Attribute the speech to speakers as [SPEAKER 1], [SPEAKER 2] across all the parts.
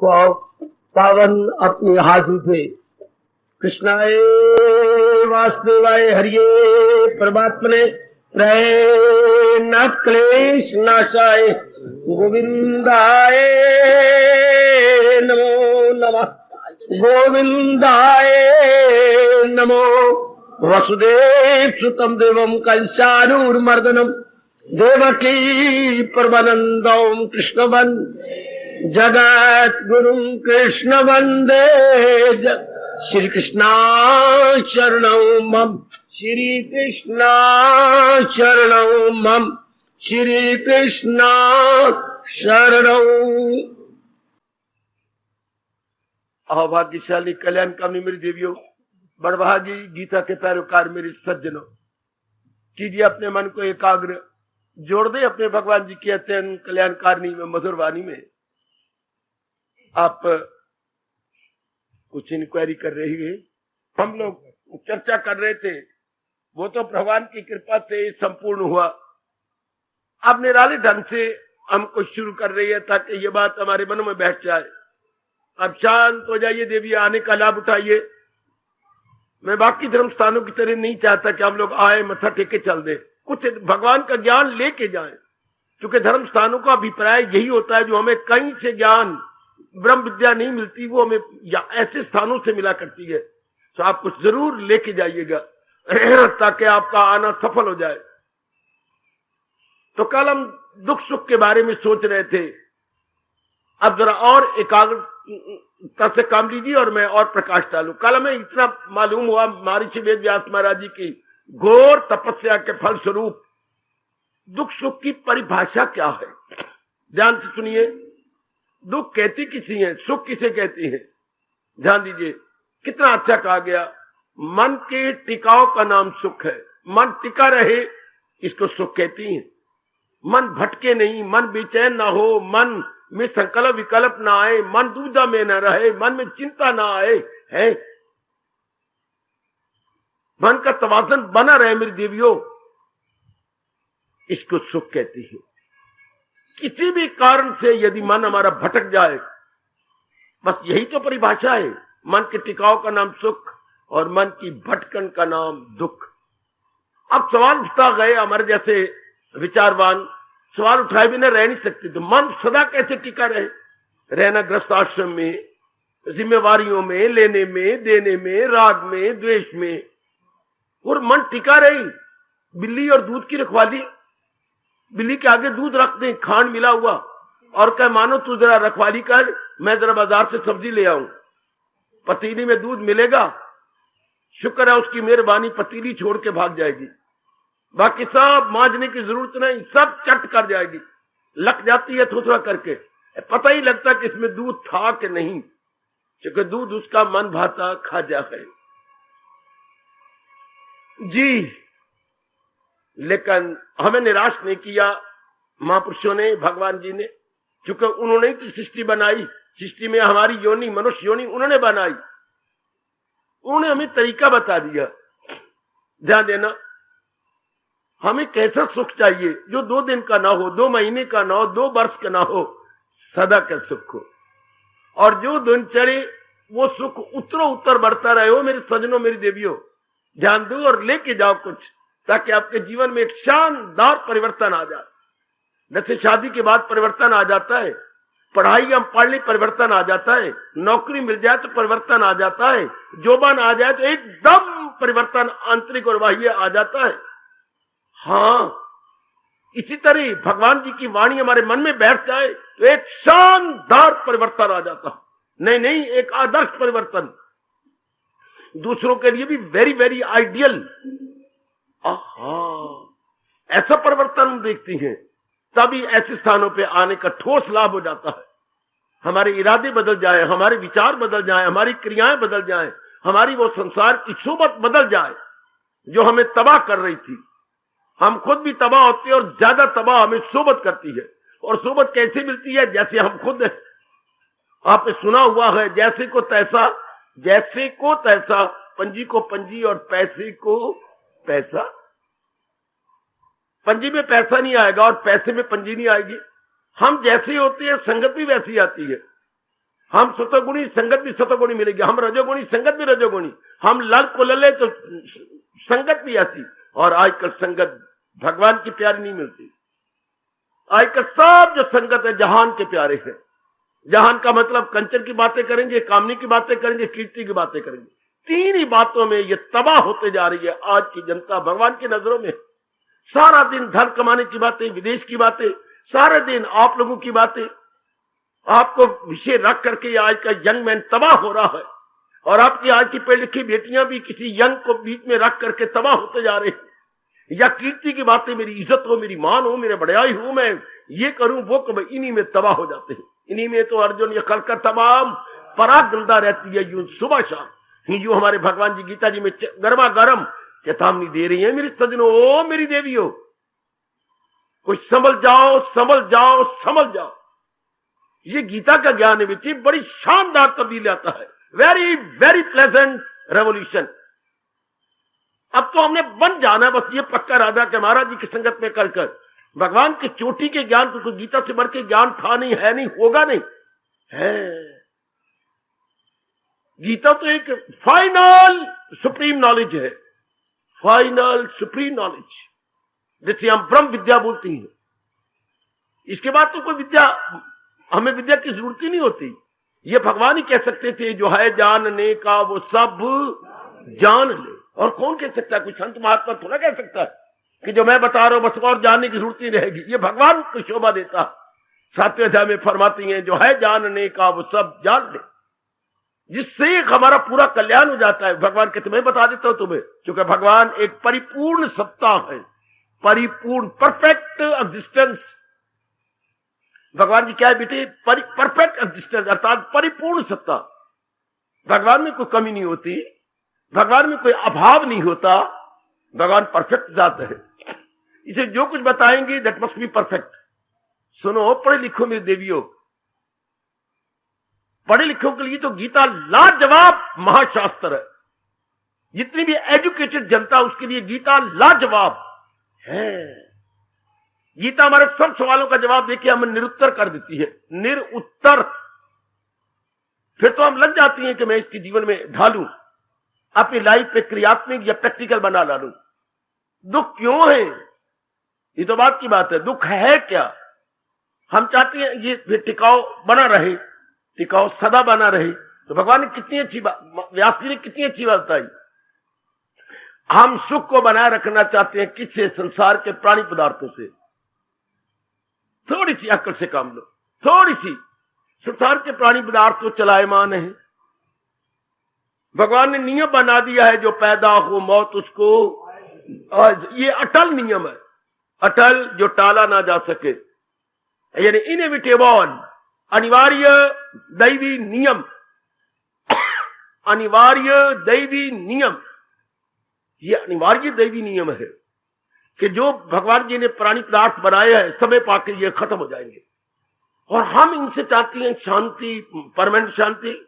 [SPEAKER 1] पावन अपने हाथ से कृष्णाय वासुदेवाय हरिये परमात्मने प्रयनाथ क्लेश नाशाय गोविंदाय नमो नमः गोविंदाय नमो वसुदेव सुतम देवम कंसानूरमर्दनम देवकी परमानंदम कृष्ण जगत गुरु कृष्ण वंदे श्री कृष्णा शरणौ मम श्री कृष्णा शरणौ मम श्री कृष्णा शरणौ। अभाग्यशाली कल्याण कामनी मेरी देवियों, बड़भागी गीता के पैरोकार मेरे सज्जनों, कीजिए अपने मन को एकाग्र, जोड़ दे अपने भगवान जी की अत्यंत कल्याणकारिणी में मधुर वाणी में। आप कुछ इंक्वायरी कर रही है, हम लोग चर्चा कर रहे थे, वो तो भगवान की कृपा से संपूर्ण हुआ। अब निराले ढंग से हमको शुरू कर रही है ताकि ये बात हमारे मनों में बैठ जाए। अब शांत हो जाइए देवी, आने का लाभ उठाइए। मैं बाकी धर्म स्थानों की तरह नहीं चाहता कि हम लोग आए मत्था टेके चल दे, कुछ भगवान का ज्ञान लेके जाएं, क्योंकि धर्म स्थानों का अभिप्राय यही होता है जो हमें कहीं से ज्ञान ब्रह्म विद्या नहीं मिलती, वो हमें ऐसे स्थानों से मिला करती है। तो आप कुछ जरूर लेके जाइएगा ताकि आपका आना सफल हो जाए। तो कल हम दुख सुख के बारे में सोच रहे थे, अब जरा और एकाग्रता से काम लीजिए और मैं और प्रकाश डालू। कल हमें इतना मालूम हुआ महर्षि वेद व्यास महाराज जी की घोर तपस्या के फल स्वरूप दुख सुख की परिभाषा क्या है। ध्यान से सुनिए, दुख कहती किसी है, सुख किसे कहती है। ध्यान दीजिए, कितना अच्छा कहा गया, मन के टिकाव का नाम सुख है। मन टिका रहे इसको सुख कहती है। मन भटके नहीं, मन बेचैन ना हो, मन में संकल्प विकल्प ना आए, मन दुविधा में न रहे, मन में चिंता ना आए, है मन का तवाज़ुन बना रहे मेरी देवियों, इसको सुख कहती है। किसी भी कारण से यदि मन हमारा भटक जाए, बस यही तो परिभाषा है। मन के टिकाव का नाम सुख और मन की भटकन का नाम दुख। अब सवाल उठता गए, हमारे जैसे विचारवान सवाल उठाए बिना रह नहीं सकते, तो मन सदा कैसे टिका रहे। रहना गृहस्थ आश्रम में, जिम्मेवारियों में, लेने में, देने में, राग में, द्वेष में, और मन टिका रही। बिल्ली और दूध की रखवाली, बिल्ली के आगे दूध रख दें खांड मिला हुआ और कह मानो तू जरा रखवाली कर, मैं जरा बाजार से सब्जी ले आऊं, पतीली में दूध मिलेगा, शुक्र है उसकी मेहरबानी, पतीली छोड़ के भाग जाएगी, बाकी सब मांजने की जरूरत नहीं, सब चट कर जाएगी। लग जाती है थोड़ा करके, पता ही लगता कि इसमें दूध था कि नहीं, क्योंकि दूध उसका मन भाता खाजा है जी। लेकिन हमें निराश नहीं किया महापुरुषों ने, भगवान जी ने, क्योंकि उन्होंने तो सृष्टि बनाई। सृष्टि में हमारी योनि, मनुष्य योनि उन्होंने बनाई, उन्होंने हमें तरीका बता दिया। ध्यान देना, हमें कैसा सुख चाहिए जो 2 दिन का ना हो, 2 महीने का ना हो, 2 वर्ष का ना हो, सदा का सुख हो। और जो दिन चढ़े वो सुख उत्तरों उत्तर बढ़ता रहे हो मेरे सजनों, मेरी देवियों। ध्यान दो और लेके जाओ कुछ, ताकि आपके जीवन में एक शानदार परिवर्तन आ जाए। जैसे शादी के बाद परिवर्तन आ जाता है, पढ़ाई हम पढ़ ली परिवर्तन आ जाता है, नौकरी मिल जाए तो परिवर्तन आ जाता है, जोबान आ जाए तो एकदम परिवर्तन आंतरिक और बाह्य आ जाता है। हाँ, इसी तरह भगवान जी की वाणी हमारे मन में बैठ जाए तो एक शानदार परिवर्तन आ जाता है। नहीं, एक आदर्श परिवर्तन, दूसरों के लिए भी वेरी वेरी आइडियल। ऐसा परिवर्तन हम देखती हैं, तभी ऐसे स्थानों पे आने का ठोस लाभ हो जाता है। हमारे इरादे बदल जाए, हमारे विचार बदल जाए, हमारी क्रियाएं बदल जाए, हमारी वो संसार की सोबत बदल जाए जो हमें तबाह कर रही थी। हम खुद भी तबाह होते हैं और ज्यादा तबाह हमें सोबत करती है। और सोबत कैसे मिलती है? जैसे हम खुद हैं। आपने सुना हुआ है, जैसे को तैसा, जैसे को तैसा, पंजी को पंजी और पैसे को पैसा। पंजी में पैसा नहीं आएगा और पैसे में पंजी नहीं आएगी। हम जैसे होते हैं संगत भी वैसी आती है। हम सतोगुणी संगत भी सतोगुणी मिलेगी, हम रजोगुणी संगत भी रजोगुणी, हम लल को लले तो संगत भी ऐसी। और आजकल संगत भगवान की प्यारी नहीं मिलती। आजकल सब जो संगत है जहान के प्यारे हैं। जहान का मतलब कंचन की बातें करेंगे, कामनी की बातें करेंगे, कीर्ति की बातें करेंगे। तीन ही बातों में ये तबाह होते जा रही है आज की जनता भगवान की नजरों में। सारा दिन धन कमाने की बातें, विदेश की बातें, सारे दिन आप लोगों की बातें, आपको विषय रख करके आज का यंग मैन तबाह हो रहा है। और आपकी आज की पढ़ी लिखी बेटियां भी किसी यंग को बीच में रख करके तबाह होते जा रहे हैं। या कीर्ति की बातें, मेरी इज्जत हो, मेरी मान हो, मेरे बड़ाई हो, मैं ये करूं वो करूं, इन्हीं में तबाह हो जाते हैं। इन्हीं में तो अर्जुन ये कल का तमाम पराग गलता रहती है। यूं सुबह शाम यूं हमारे भगवान जी गीता जी में गर्मा गर्म चेतावनी दे रही है, मेरी सजनों, ओ मेरी देवियों, कुछ संभल जाओ, संभल जाओ, संभल जाओ। ये गीता का ज्ञान है बच्चे, बड़ी शानदार तब्दीली आता है। Very very pleasant revolution. अब तो हमने बन जाना, बस ये पक्का राधा के महाराज जी की संगत में कर कर भगवान की चोटी के ज्ञान को, गीता से बढ़ के ज्ञान था नहीं, है नहीं, होगा नहीं, है। गीता तो एक फाइनल सुप्रीम नॉलेज है, फाइनल सुप्रीम नॉलेज, जिसे हम ब्रह्म विद्या बोलती हैं। इसके बाद तो कोई विद्या, हमें विद्या की जरूरत ही नहीं होती। ये भगवान ही कह सकते थे, जो है जानने का वो सब जान ले। और कौन कह सकता है? कोई संत महात्मा थोड़ा कह सकता है कि जो मैं बता रहा हूं बस और जानने की जरूरत नहीं रहेगी। ये भगवान को शोभा देता। 7वें अध्याय में फरमाती हैं, जो है जानने का वो सब जान ले, जिससे हमारा पूरा कल्याण हो जाता है। भगवान कहते मैं बता देता हूं तुम्हें, क्योंकि भगवान एक परिपूर्ण सत्ता है, परिपूर्ण परफेक्ट एग्जिस्टेंस। भगवान जी क्या है बेटे? परफेक्ट एग्जिस्टेंस, अर्थात परिपूर्ण सत्ता। भगवान में कोई कमी नहीं होती, भगवान में कोई अभाव नहीं होता, भगवान परफेक्ट जात है। इसे जो कुछ बताएंगे दैट मस्ट बी परफेक्ट। सुनो पढ़े लिखो मेरे देवियों, पढ़े लिखों के लिए तो गीता लाजवाब महाशास्त्र है। जितनी भी एजुकेटेड जनता उसके लिए गीता लाजवाब है। गीता हमारे सब सवालों का जवाब देके हमें निरुत्तर कर देती है, निरुत्तर। फिर तो हम लग जाती हैं कि मैं इसके जीवन में ढालूं, अपनी लाइफ पे क्रियात्मक या प्रैक्टिकल बना डालूं। दुख क्यों है? ये तो बात की बात है, दुख है क्या? हम चाहते हैं ये टिकाऊ बना रहे, टिकाऊ सदा बना रहे। तो भगवान ने कितनी अच्छी बात, व्यास जी ने कितनी अच्छी बात बताई। हम सुख को बनाए रखना चाहते हैं किससे? संसार के प्राणी पदार्थों से। थोड़ी सी अक्ल से काम लो, थोड़ी सी। संसार के प्राणी पदार्थ तो चलायमान है। भगवान ने नियम बना दिया है, जो पैदा हो मौत उसको, ये अटल नियम है, अटल जो टाला ना जा सके, यानी इनएविटेबल, अनिवार्य दैवी नियम, अनिवार्य दैवी नियम। ये अनिवार्य दैवी नियम है कि जो भगवान जी ने प्राणी पदार्थ बनाए हैं, समय पाके ये खत्म हो जाएंगे। और हम इनसे चाहते हैं शांति, परमानेंट शांति,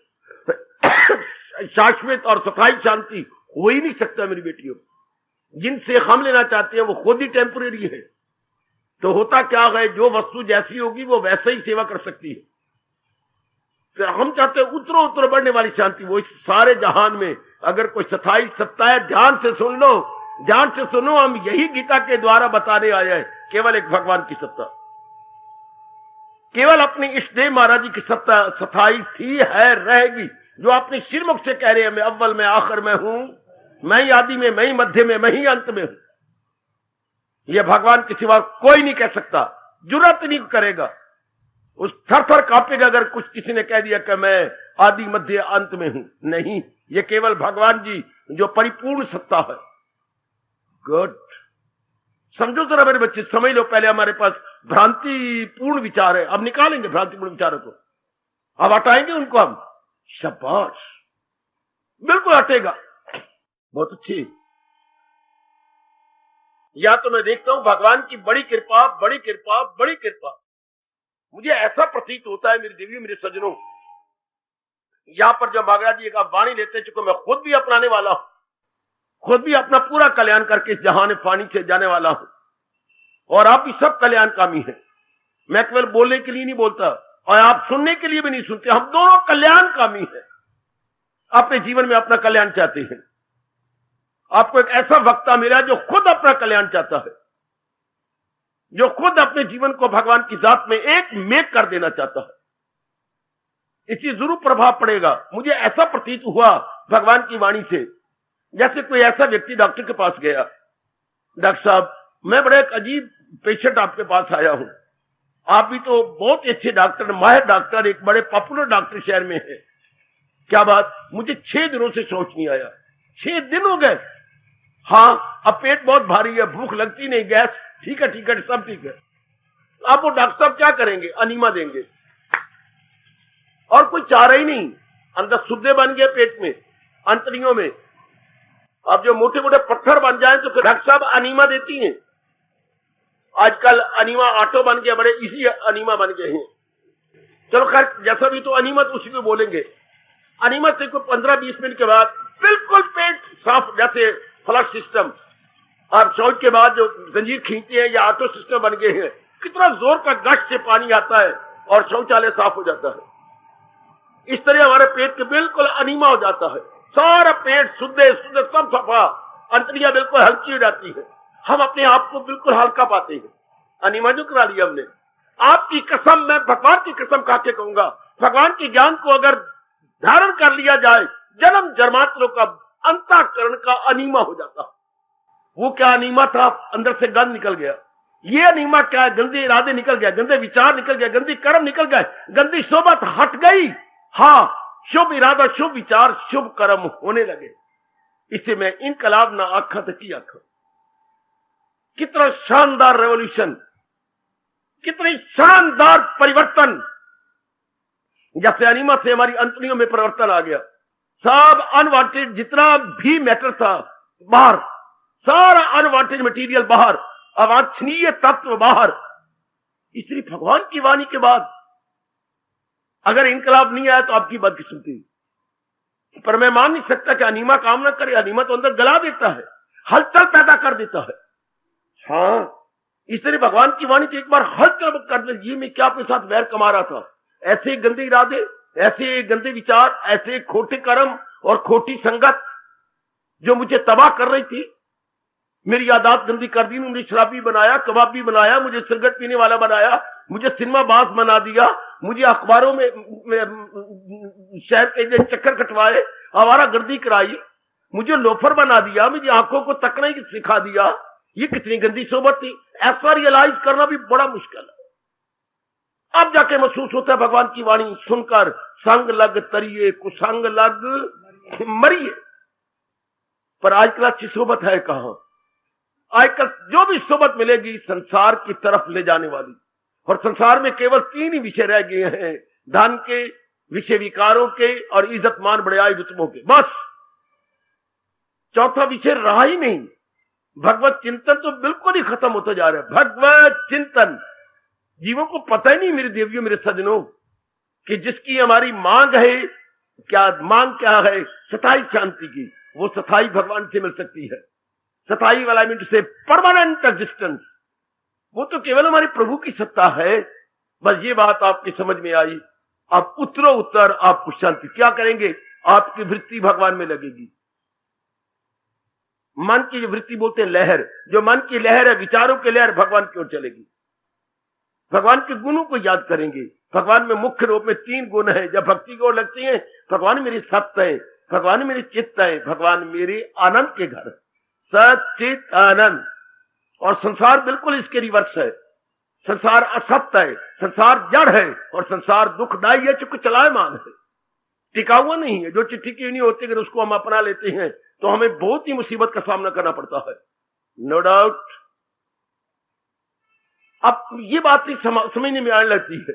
[SPEAKER 1] शाश्वत और स्थायी शांति। हो ही नहीं सकता मेरी बेटियों। जिनसे हम लेना चाहते हैं वो खुद ही टेम्परेरी है। तो होता क्या है, जो वस्तु जैसी होगी वो वैसे ही सेवा कर सकती है। फिर हम चाहते हैं उतरो उतरो बढ़ने वाली शांति। वो इस सारे जहान में अगर कोई स्थायी सत्ता है, ध्यान से सुन लो, ध्यान से सुनो। हम यही गीता के द्वारा बताने आए हैं, केवल एक भगवान की सत्ता, केवल अपनी इष्टदेव महाराज जी की सत्ता स्थायी थी, है, रहेगी। जो अपने श्रीमुख से कह रहे हैं, मैं अव्वल में आखिर में हूं, मैं ही आदि में, मैं ही मध्य में, मैं ही अंत में हूं। यह भगवान के सिवा कोई नहीं कह सकता, जुर्रत नहीं करेगा। उस थर थर कांपेगा अगर कुछ किसी ने कह दिया कि मैं आदि मध्य अंत में हूं। नहीं, यह केवल भगवान जी जो परिपूर्ण सत्ता है। गुड, समझो जरा मेरे बच्चे, समझ लो। पहले हमारे पास भ्रांति पूर्ण विचार है, अब निकालेंगे भ्रांतिपूर्ण विचारों को, अब हटाएंगे उनको हम। शाबाश, बिल्कुल हटेगा, बहुत अच्छी। या तो मैं देखता हूं भगवान की बड़ी कृपा, बड़ी कृपा, बड़ी कृपा। मुझे ऐसा प्रतीत होता है मेरी देवी, मेरे सज्जनों, यहां पर जब महाराज जी एक वाणी लेते, चूंकि मैं खुद भी अपनाने वाला हूं, खुद भी अपना पूरा कल्याण करके इस जहान फानी से जाने वाला हूं, और आप भी सब कल्याणकामी हैं। मैं केवल बोलने के लिए नहीं बोलता, और आप सुनने के लिए भी नहीं सुनते। हम दोनों कल्याणकामी हैं, अपने जीवन में अपना कल्याण चाहते हैं। आपको एक ऐसा वक्ता मिला जो खुद अपना कल्याण चाहता है, जो खुद अपने जीवन को भगवान की जात में एक मेक कर देना चाहता है। इससे जरूर प्रभाव पड़ेगा। मुझे ऐसा प्रतीत हुआ भगवान की वाणी से, जैसे कोई ऐसा व्यक्ति डॉक्टर के पास गया, डॉक्टर साहब मैं बड़ा एक अजीब पेशेंट आपके पास आया हूं, आप भी तो बहुत अच्छे डॉक्टर, माहिर डॉक्टर, एक बड़े पॉपुलर डॉक्टर शहर में है, क्या बात? मुझे 6 दिनों से शौच नहीं आया। 6 दिन हो गए। हाँ, अब पेट बहुत भारी है, भूख लगती नहीं, गैस ठीक है, ठीक है, सब ठीक है। अब वो डॉक्टर साहब क्या करेंगे? अनीमा देंगे, और कोई चारा ही नहीं। अंदर सुद्दे बन गए पेट में, अंतड़ियों में। अब जो मोटे मोटे पत्थर बन जाए तो फिर डॉक्टर साहब अनीमा देती हैं। आजकल अनीमा ऑटो बन गया, बड़े इजी अनीमा बन गए हैं। चलो खैर, जैसा भी तो अनीमा तो उसी को बोलेंगे। अनीमा से कोई 15-20 मिनट के बाद बिल्कुल पेट साफ, जैसे फ्लश सिस्टम, और शौच के बाद जो जंजीर खींचते हैं या ऑटो सिस्टम बन गए हैं, कितना जोर का गश से पानी आता है और शौचालय साफ हो जाता है। इस तरह हमारे पेट के बिल्कुल अनीमा हो जाता है, सारा पेट शुद्ध सब सफा, अंतड़ियां बिल्कुल हल्की हो जाती है, हम अपने आप को बिल्कुल हल्का पाते हैं। अनीमा जो करा लिया हमने। आपकी कसम, मैं भगवान की कसम खा के कहूंगा, भगवान के ज्ञान को अगर धारण कर लिया जाए, जन्म जन्मांतरों का अंतःकरण का अनीमा हो जाता। वो क्या अनीमा था? अंदर से गंध निकल गया। ये अनीमा क्या है? गंदे इरादे निकल गए, गंदे विचार निकल गए, गंदी कर्म निकल गए, गंदी सोबत हट गई। हाँ, शुभ इरादा, शुभ विचार, शुभ कर्म होने लगे। इससे मैं इनकलाब ना आखा तो की आखा। कितना शानदार रेवोल्यूशन, कितनी शानदार परिवर्तन। जैसे अनीमा से हमारी अंतड़ियों में परिवर्तन आ गया। सब अनवांटेड जितना भी मैटर था बाहर, सारा अनवांटेड मटेरियल बाहर, अवांछनीय तत्व बाहर। इसलिए भगवान की वाणी के बाद अगर इनकलाब नहीं आया तो आपकी बदकिस्मती। पर मैं मान नहीं सकता कि अनीमा काम ना करे। अनीमा तो अंदर गला देता है, हलचल पैदा कर देता है। हाँ, इस तरह भगवान की वाणी तो एक बार हलचल कर दे। ये मैं क्या अपने साथ वैर कमा रहा था? ऐसे गंदे इरादे, ऐसे गंदे विचार, ऐसे खोटे कर्म और खोटी संगत जो मुझे तबाह कर रही थी। मेरी आदत गंदी कर दी, मुझे शराबी बनाया, कबाबी बनाया, मुझे सिगरेट पीने वाला बनाया, मुझे सिनेमा बाज बना दिया, मुझे अखबारों में शहर के चक्कर कटवाए, आवारा गर्दी कराई, मुझे लोफर बना दिया, मुझे आंखों को तकना ही सिखा दिया। ये कितनी गंदी सोबत थी। ऐसा रियलाइज करना भी बड़ा मुश्किल है। अब जाके महसूस होता है भगवान की वाणी सुनकर, संग लग तरिए कुसंग लग मरिए। पर आजकल अच्छी सोबत है कहां? आजकल जो भी सोबत मिलेगी संसार की तरफ ले जाने वाली। और संसार में केवल 3 ही विषय रह गए हैं, धन के, विषय विकारों के और इज्जत मान बड़ाई रुतबों के। बस चौथा विषय रहा ही नहीं। भगवत चिंतन तो बिल्कुल ही खत्म होता जा रहा है। भगवत चिंतन जीवों को पता ही नहीं, मेरे देवियों, मेरे सज्जनों, कि जिसकी हमारी मांग है, क्या है? स्थायी शांति की। वो स्थायी भगवान से मिल सकती है। स्थायी वाला मीन से परमानेंट एग्जिस्टेंस, वो तो केवल हमारे प्रभु की सत्ता है। बस ये बात आपकी समझ में आई। आप उत्तरो उत्तर आपको शांति। क्या करेंगे? आपकी वृत्ति भगवान में लगेगी। मन की जो वृत्ति बोलते हैं लहर, जो मन की लहर है, विचारों की लहर भगवान की ओर चलेगी। भगवान के गुणों को याद करेंगे। भगवान में मुख्य रूप में 3 गुण हैं। जब भक्ति की ओर लगती है, भगवान मेरी सत्य है, भगवान मेरी चित्त है, भगवान मेरे आनंद के घर, सचित आनंद। और संसार बिल्कुल इसके रिवर्स है। संसार असत्य है, संसार जड़ है, और संसार दुखदायी है, चूंकि चलायमान है, टिका हुआ नहीं है। जो चिट्ठी की नहीं होती, अगर उसको हम अपना लेते हैं तो हमें बहुत ही मुसीबत का सामना करना पड़ता है, नो डाउट। अब ये बात समझने में आने लगती है,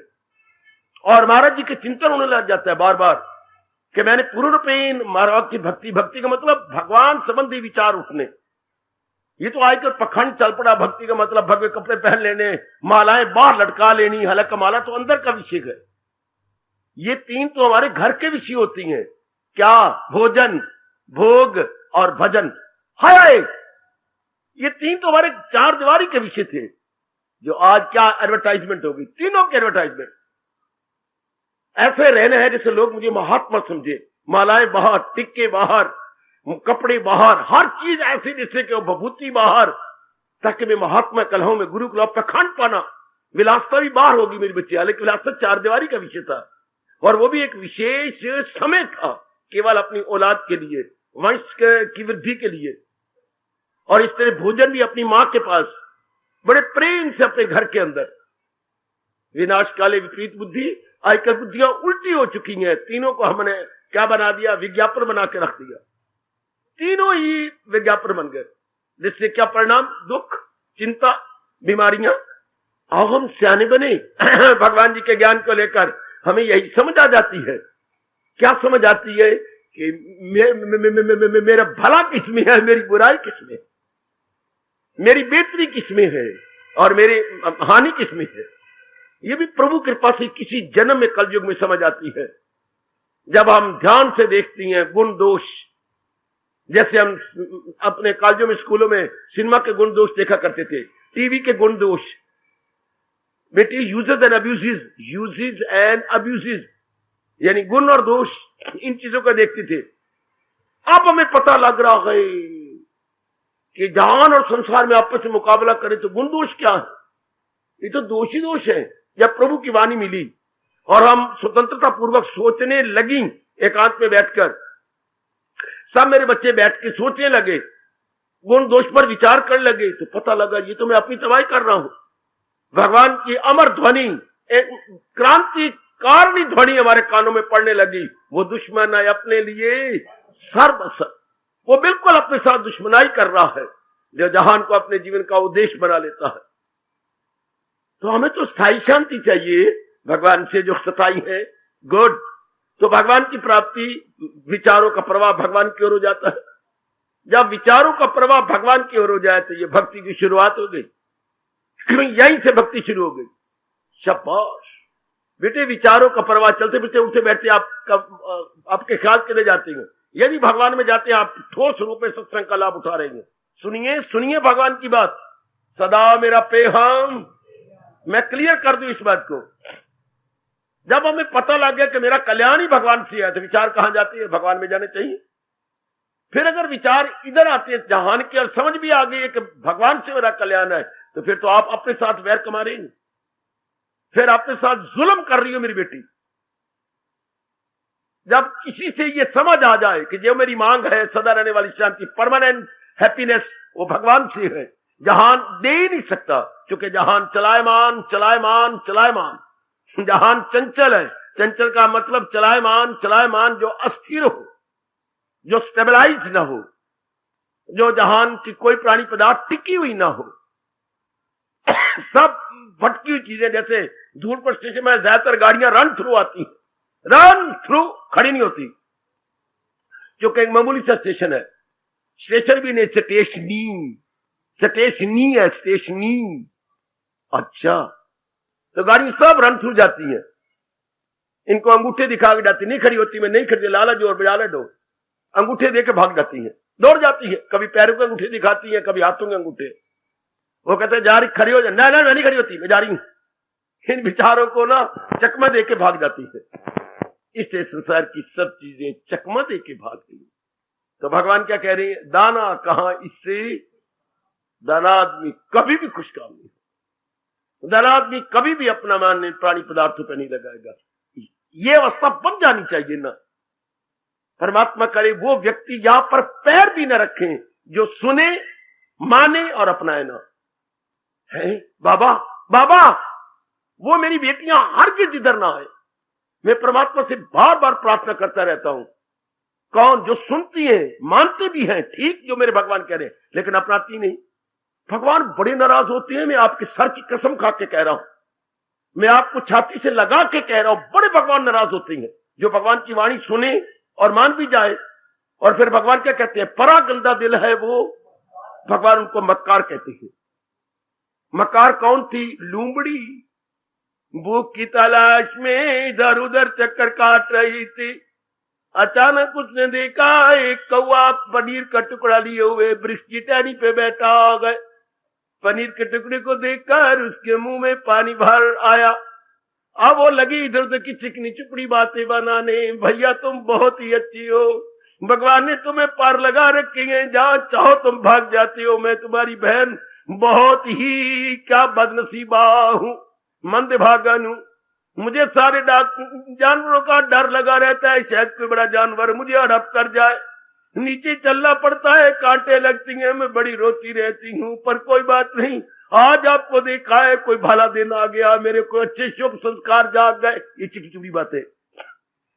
[SPEAKER 1] और महाराज जी के चिंतन होने लग जाता है बार बार कि मैंने पूर्ण रूपेण महाराज की भक्ति का मतलब भगवान संबंधी विचार उठने। ये तो आजकल पखंड चल पड़ा। भक्ति का मतलब भगवे कपड़े पहन लेने, मालाएं बाहर लटका लेनी, हालांकि माला तो अंदर का विषय है। ये 3 तो हमारे घर के विषय होती हैं। क्या? भोजन, भोग और भजन। हाय, ये 3 तो हमारे 4 दीवारी के विषय थे, जो आज क्या एडवर्टाइजमेंट होगी, तीनों की एडवर्टाइजमेंट। ऐसे रहना है जैसे लोग मुझे महात्मा समझे। मालाएं बाहर, टिक्के बाहर, कपड़े बाहर, हर चीज ऐसी जैसे कि भभूति बाहर, ताकि मैं महात्मा कहलाऊं, मैं गुरु कहलाऊं। पखंड पाना, विलासता भी बाहर होगी मेरी बच्ची। हालांकि विलासता चार दीवारी का विषय था, और वो भी एक विशेष समय था, केवल अपनी औलाद के लिए, वंश की वृद्धि के लिए। और इस तरह भोजन भी अपनी मां के पास, बड़े प्रेम से अपने घर के अंदर। विनाश काले विपरीत बुद्धि, आजकल बुद्धियां उल्टी हो चुकी हैं। तीनों को हमने क्या बना दिया? विज्ञापन बना के रख दिया। तीनों ही विज्ञापन बन गए, जिससे क्या परिणाम? दुख, चिंता, बीमारियां। आओ हम सियाने बने भगवान जी के ज्ञान को लेकर। हमें यही समझ आ जाती है। क्या समझ आती है? कि मेरा भला किसमें है, मेरी बुराई किसमें, मेरी बेहतरी किसमें है, और मेरी हानि किसमें है। ये भी प्रभु कृपा से किसी जन्म में, कलयुग में समझ आती है, जब हम ध्यान से देखती हैं गुण दोष। जैसे हम अपने कॉलेजों में, स्कूलों में सिनेमा के गुण दोष देखा करते थे, टीवी के गुण दोष। बेटी uses and abuses, uses and abuses, यानी गुण और दोष, इन चीजों को देखते थे। अब हमें पता लग रहा है कि जहान और संसार में आपस में मुकाबला करें तो गुण दोष क्या है? ये तो दोष ही दोष है। जब प्रभु की वाणी मिली और हम स्वतंत्रता पूर्वक सोचने लगी, एकांत में बैठकर सब मेरे बच्चे बैठ के सोचने लगे, गुण दोष पर विचार करने लगे, तो पता लगा ये तो मैं अपनी तबाही कर रहा हूं। भगवान की अमर ध्वनि, एक क्रांतिकारिणी ध्वनि हमारे कानों में पड़ने लगी। वो दुश्मन है अपने लिए सर्वसर, वो बिल्कुल अपने साथ दुश्मनाई कर रहा है, जो जहान को अपने जीवन का उद्देश्य बना लेता है। तो हमें तो स्थायी शांति चाहिए भगवान से, जो सताई है। गुड। तो भगवान की प्राप्ति, विचारों का प्रवाह भगवान की ओर हो जाता है। जब विचारों का प्रवाह भगवान की ओर हो जाए तो ये भक्ति की शुरुआत हो गई। यहीं से भक्ति शुरू हो गई। शाबाश बेटे, विचारों का प्रवाह चलते फिरते उठते बैठते आपके ख्याल चले जाते हैं। यदि भगवान में जाते हैं, आप ठोस रूप में सत्संग का लाभ उठा रहे हैं। सुनिए सुनिए भगवान की बात। सदा मेरा पेहम, मैं क्लियर कर दूं इस बात को। जब हमें पता लग गया कि मेरा कल्याण ही भगवान से है, तो विचार कहां जाती है? भगवान में जाने चाहिए। फिर अगर विचार इधर आते हैं जहान की, और समझ भी आ गई है कि भगवान से मेरा कल्याण है, तो फिर तो आप अपने साथ वैर कमा रही हैं, फिर अपने साथ जुल्म कर रही हो मेरी बेटी। जब किसी से ये समझ आ जाए कि जो मेरी मांग है सदा रहने वाली शांति, परमानेंट हैप्पीनेस, वो भगवान से है, जहान दे ही नहीं सकता। क्योंकि जहान चलायमान चलायमान चलायमान, जहान चंचल है। चंचल का मतलब चलायमान चलायमान, जो अस्थिर हो, जो स्टेबलाइज ना हो, जो जहान की कोई प्राणी पदार्थ टिकी हुई ना हो। सब भटकी हुई चीजें, जैसे धूलपुर स्टेशन में ज्यादातर गाड़ियां रन थ्रू आती हैं, रन थ्रू, खड़ी नहीं होती, क्योंकि एक मामूली सा स्टेशन है। स्टेशन भी नहीं, स्टेशनी, स्टेशनी है, स्टेशनी। अच्छा, तो गाड़ी सब रन थ्रू जाती है। इनको अंगूठे दिखा के जाती, नहीं खड़ी होती, मैं नहीं खड़ी, लाला जोर बजा ले दो, अंगूठे देके भाग जाती है, दौड़ जाती है। कभी पैरों के अंगूठे दिखाती है, कभी हाथों के अंगूठे। वो कहते हैं जा रही, खड़ी हो जा, ना ना मैं नहीं खड़ी होती, मैं जा रही हूं। इन विचारों को ना चकमा देके भाग जाती है। इसलिए संसार की सब चीजें चकमा देके भाग गई। तो भगवान क्या कह रहे हैं? दाना कहां, इससे दाना आदमी कभी भी खुश काम नहीं, दाना आदमी कभी भी अपना मान प्राणी पदार्थों पर नहीं लगाएगा। ये अवस्था बन जानी चाहिए ना। परमात्मा करे वो व्यक्ति यहां पर पैर भी न रखें जो सुने, माने और अपनाए ना। है बाबा बाबा, वो मेरी बेटियां हरगिज इधर ना आए। मैं परमात्मा से बार बार प्रार्थना करता रहता हूं। कौन? जो सुनती है, मानते भी हैं, ठीक जो मेरे भगवान कह रहे हैं, लेकिन अपनाती नहीं। भगवान बड़े नाराज होते हैं। मैं आपके सर की कसम खा के कह रहा हूं, मैं आपको छाती से लगा के कह रहा हूं, बड़े भगवान नाराज होते हैं। जो भगवान की वाणी सुने और मान भी जाए, और फिर भगवान क्या कहते हैं? परा गंदा दिल है वो, भगवान उनको मक्कार कहते हैं। मक्कार कौन थी? लूंबड़ी। भूख की तलाश में इधर उधर चक्कर काट रही थी। अचानक उसने देखा एक कौवा पनीर का टुकड़ा लिए हुए वृक्ष की टहनी पे बैठा हो गए। पनीर के टुकड़े को देखकर उसके मुंह में पानी भर आया। अब वो लगी इधर उधर की चिकनी चुपड़ी बातें बनाने। भैया तुम बहुत ही अच्छी हो, भगवान ने तुम्हें पार लगा रखी है, जहां चाहो तुम भाग जाती हो। मैं तुम्हारी बहन बहुत ही क्या बदनसीबा हूं, मंद भागन हूं। मुझे सारे जानवरों का डर लगा रहता है, शायद कोई बड़ा जानवर मुझे हड़प कर जाए। नीचे चलना पड़ता है, कांटे लगती हैं, मैं बड़ी रोती रहती हूं। पर कोई बात नहीं, आज आपको देखा है, कोई भला दिन आ गया, मेरे को अच्छे शुभ संस्कार जाग गए। ये चिकी चुपड़ी बातें।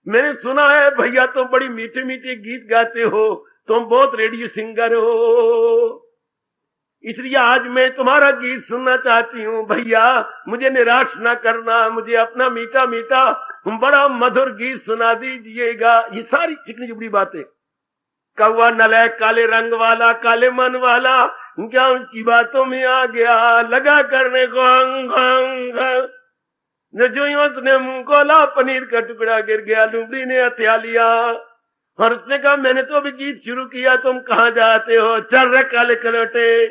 [SPEAKER 1] मैंने सुना है भैया तुम बड़ी मीठे मीठे गीत गाते हो, तुम बहुत रेडियो सिंगर हो, इसलिए आज मैं तुम्हारा गीत सुनना चाहती हूँ। भैया मुझे निराश ना करना, मुझे अपना मीठा मीठा बड़ा मधुर गीत सुना दीजिएगा। ये सारी चिकनी चुपड़ी बातें। कौवा नलायक काले रंग वाला, काले मन वाला, क्या उसकी बातों में आ गया, लगा करने को अंग अंग। जो ही उसने मुंह खोला, पनीर का टुकड़ा गिर गया, लुमड़ी ने हथिया लिया और उसने कहा मैंने तो अभी गीत शुरू किया, तुम कहां जाते हो, चल रहे काले कलोटे।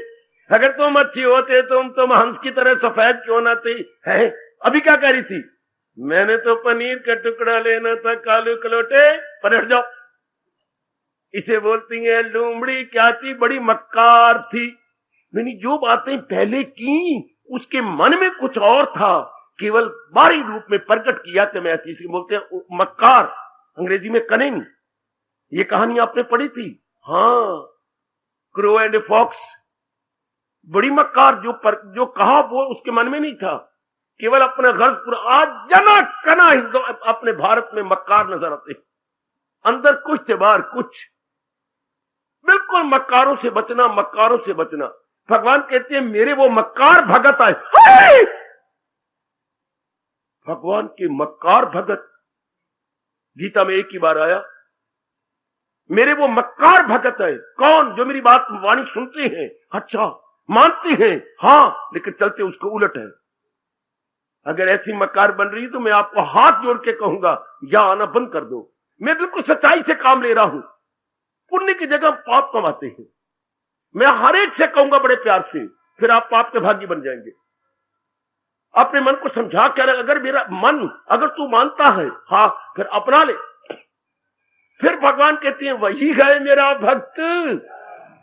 [SPEAKER 1] अगर तुम अच्छी होते तुम हंस की तरह सफेद क्यों ना थी, है अभी क्या कह रही थी, मैंने तो पनीर का टुकड़ा लेना था, काले कलोटे पर हट जाओ। इसे बोलती है लूमड़ी। क्या थी, बड़ी मक्कार थी। मैंने जो बातें पहले की उसके मन में कुछ और था, केवल बाहरी रूप में प्रकट किया कि मैं ऐसी। इसे बोलते हैं मक्कार, अंग्रेजी में कनिंग। ये कहानी आपने पढ़ी थी, हाँ, क्रो एंड फॉक्स। बड़ी मक्कार, जो कहा वो उसके मन में नहीं था, केवल अपने गर्ज पर। आज जना कना हिंदू अपने भारत में मक्कार नजर आते, अंदर कुछ थे बाहर कुछ। बिल्कुल मक्कारों से बचना, मक्कारों से बचना। भगवान कहते हैं मेरे वो मक्कार भगत आए। भगवान के मक्कार भगत गीता में एक ही बार आया। मेरे वो मक्कार भगत है। कौन? जो मेरी बात वाणी सुनते हैं, अच्छा मानते हैं, हाँ, लेकिन चलते उसको उलट है। अगर ऐसी मक्कार बन रही है तो मैं आपको हाथ जोड़ के कहूंगा यहां आना बंद कर दो। मैं बिल्कुल सच्चाई से काम ले रहा हूं। पुण्य की जगह पाप कमाते हैं। मैं हर एक से कहूंगा बड़े प्यार से, फिर आप पाप के भागी बन जाएंगे। अपने मन को समझा कर, अगर मेरा मन, अगर तू मानता है, हाँ, फिर अपना ले। फिर भगवान कहते हैं वही है मेरा भक्त।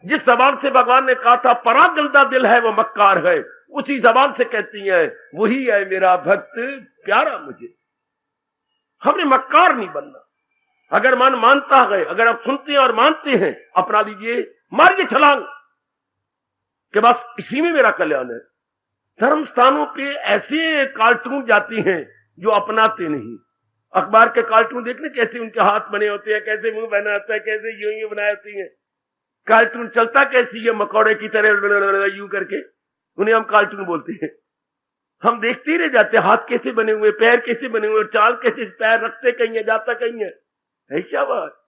[SPEAKER 1] जिस जबान से भगवान ने कहा था परा गंदा दिल है वो मक्कार है, उसी जबान से कहती है वही है मेरा भक्त प्यारा मुझे। हमने मक्कार नहीं बनना। अगर मन मानता है, अगर आप सुनते हैं और मानते हैं, अपना लीजिए, मारिए छलांग कि बस इसी में मेरा कल्याण है। धर्म स्थानों पे ऐसे कार्टून जाती हैं जो अपनाते नहीं। अखबार के कार्टून देखने कैसे उनके हाथ बने होते हैं, कैसे मुंह बना होता है, कैसे यूं बनाए होती हैं। कार्टून चलता कैसी है, मकौड़े की तरह यूं करके, उन्हें हम कार्टून बोलते हैं। हम देखते ही रह जाते हैं, हाथ कैसे बने हुए, पैर कैसे बने हुए, चाल कैसे, पैर रखते कहीं है, जाता कहीं है, ऐसा बात।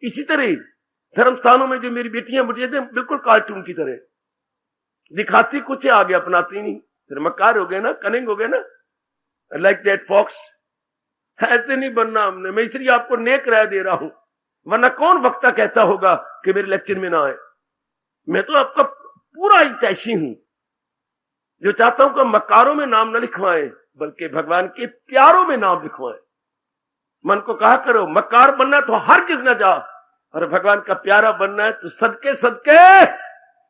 [SPEAKER 1] इसी तरह धर्म स्थानों में जो मेरी बेटियां मुझे बिल्कुल कार्टून की तरह दिखाती कुछ है, आगे अपनाती नहीं, फिर मक्कार हो गए ना, कनिंग हो गए ना, लाइक दैट फॉक्स। ऐसे नहीं बनना हमने। मैं इसलिए आपको नेक राय दे रहा हूं, वरना कौन वक्ता कहता होगा कि मेरे लेक्चर में ना आए। मैं तो आपका पूरा हितैषी हूं, जो चाहता हूं कि मक्कारों में नाम न लिखवाएं, बल्कि भगवान के प्यारों में नाम लिखवाएं। मन को कहा करो मक्कार बनना तो हर किस न जा, और भगवान का प्यारा बनना है तो सदके सदके।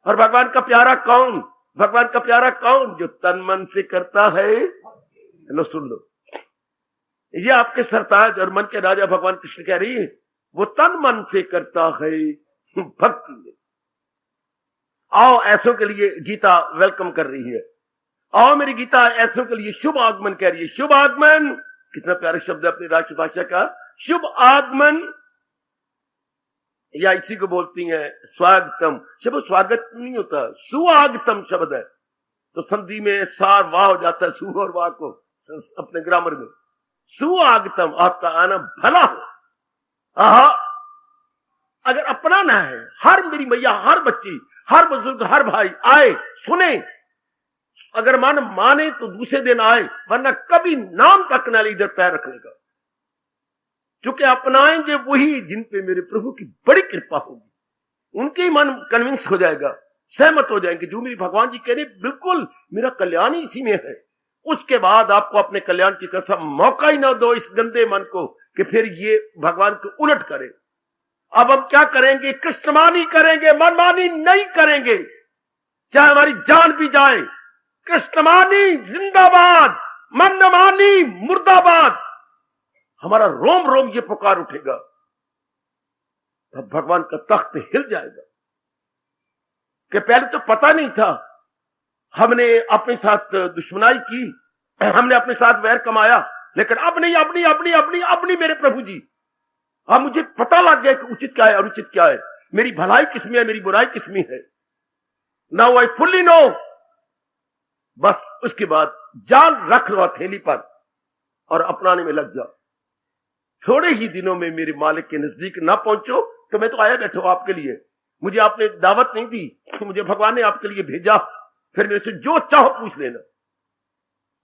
[SPEAKER 1] और भगवान का प्यारा कौन? भगवान का प्यारा कौन? जो तन मन से करता है। लो सुन लो, ये आपके सरताज और मन के राजा भगवान कृष्ण कह रही है, वो तन मन से करता है भक्ति में। आओ ऐसों के लिए गीता वेलकम कर रही है। आओ मेरी गीता ऐसों के लिए शुभ आगमन कह रही है। शुभ आगमन कितना प्यारा शब्द है अपनी राष्ट्रभाषा का, शुभ आगमन। या इसी को बोलती हैं स्वागतम। शब्द स्वागत नहीं होता, सुआगतम शब्द है, तो संधि में सार वाह हो जाता है, सु और वाह को अपने ग्रामर में। सुआगतम, आपका आना भला हो। आहा, अगर अपनाना है, हर मेरी मैया, हर बच्ची, हर बुजुर्ग, हर भाई आए, सुने, अगर माने तो दूसरे दिन आए, वरना कभी नाम तक ना ले इधर पैर रखने का। चूंकि अपनाएंगे वही जिन पे मेरे प्रभु की बड़ी कृपा होगी, उनके ही मन कन्विंस हो जाएगा, सहमत हो जाएंगे। जो मेरी भगवान जी कह रहे बिल्कुल मेरा कल्याण ही इसी में है। उसके बाद आपको अपने कल्याण की कसम मौका ही ना दो इस गंदे मन को कि फिर ये भगवान को उलट करे। अब हम क्या करेंगे? कृष्णमानी करेंगे, मनमानी नहीं करेंगे, चाहे हमारी जान भी जाए। कृष्णमानी जिंदाबाद, मनमानी मुर्दाबाद। हमारा रोम रोम ये पुकार उठेगा, तब भगवान का तख्त हिल जाएगा कि पहले तो पता नहीं था, हमने अपने साथ दुश्मनाई की, हमने अपने साथ वैर कमाया, लेकिन अब नहीं, अपनी अपनी अपनी अपनी मेरे प्रभु जी, अब मुझे पता लग गया कि उचित क्या है, अनुचित क्या है, मेरी भलाई किसमें है, मेरी बुराई किसमें है। Now I fully know. बस उसके बाद जान रख लो हथेली पर और अपनाने में लग जाओ। थोड़े ही दिनों में मेरे मालिक के नजदीक ना पहुंचो तो मैं तो आया बैठा हूं आपके लिए, मुझे आपने दावत नहीं दी, मुझे भगवान ने आपके लिए भेजा, फिर मेरे से जो चाहो पूछ लेना।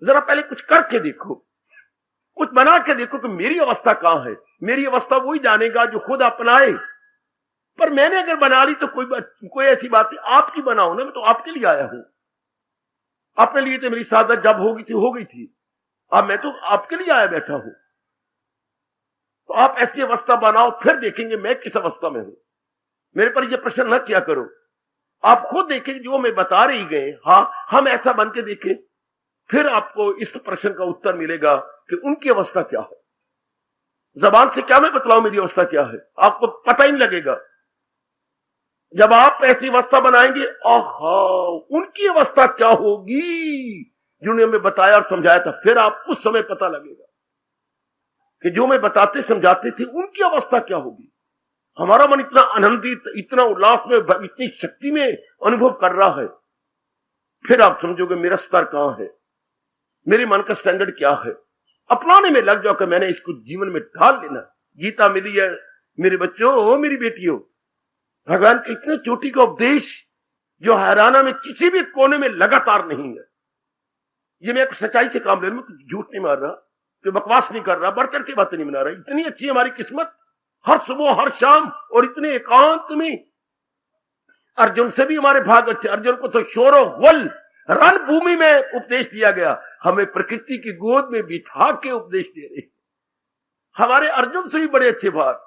[SPEAKER 1] जरा पहले कुछ करके देखो, कुछ बना के देखो कि मेरी अवस्था कहां है। मेरी अवस्था वही जानेगा जो खुद अपनाए। पर मैंने अगर बना ली तो कोई ऐसी बात नहीं, आपकी बनाओ ना, मैं तो आपके लिए आया हूं। अपने लिए तो मेरी सादत जब हो गई थी, अब मैं तो आपके लिए आया बैठा हूं। तो आप ऐसी अवस्था बनाओ, फिर देखेंगे मैं किस अवस्था में हूं। मेरे पर यह प्रश्न न किया करो, आप खुद देखेंगे जो मैं बता रही गए, हाँ हम ऐसा बन के देखें, फिर आपको इस प्रश्न का उत्तर मिलेगा कि उनकी अवस्था क्या है। जबान से क्या मैं बतलाऊं मेरी अवस्था क्या है, आपको पता ही नहीं लगेगा। जब आप ऐसी अवस्था बनाएंगे, आहा उनकी अवस्था क्या होगी जिन्होंने हमें बताया और समझाया था, फिर आप उस समय पता लगेगा कि जो मैं बताते समझाते थे उनकी अवस्था क्या होगी। हमारा मन इतना आनंदित, इतना उल्लास में, इतनी शक्ति में अनुभव कर रहा है, फिर आप समझोगे मेरा स्तर कहां है, मेरे मन का स्टैंडर्ड क्या है। अपनाने में लग जाओ कि मैंने इसको जीवन में ढाल लेना। गीता मिली है मेरे बच्चों, मेरी बेटियों, भगवान के इतने चोटी का उपदेश जो हरियाणा में किसी भी कोने में लगातार नहीं है। ये मैं एक सच्चाई से काम ले रहा हूं, झूठ नहीं मार रहा, कि बकवास नहीं कर रहा, बढ़ चढ़ के बातें नहीं बना रहा। इतनी अच्छी हमारी किस्मत, हर सुबह हर शाम और इतने एकांत में। अर्जुन से भी हमारे भाग अच्छे। अर्जुन को तो शोरो वल रणभूमि में उपदेश दिया गया, हमें प्रकृति की गोद में बिठा के उपदेश दे रहे। हमारे अर्जुन से भी बड़े अच्छे भाग।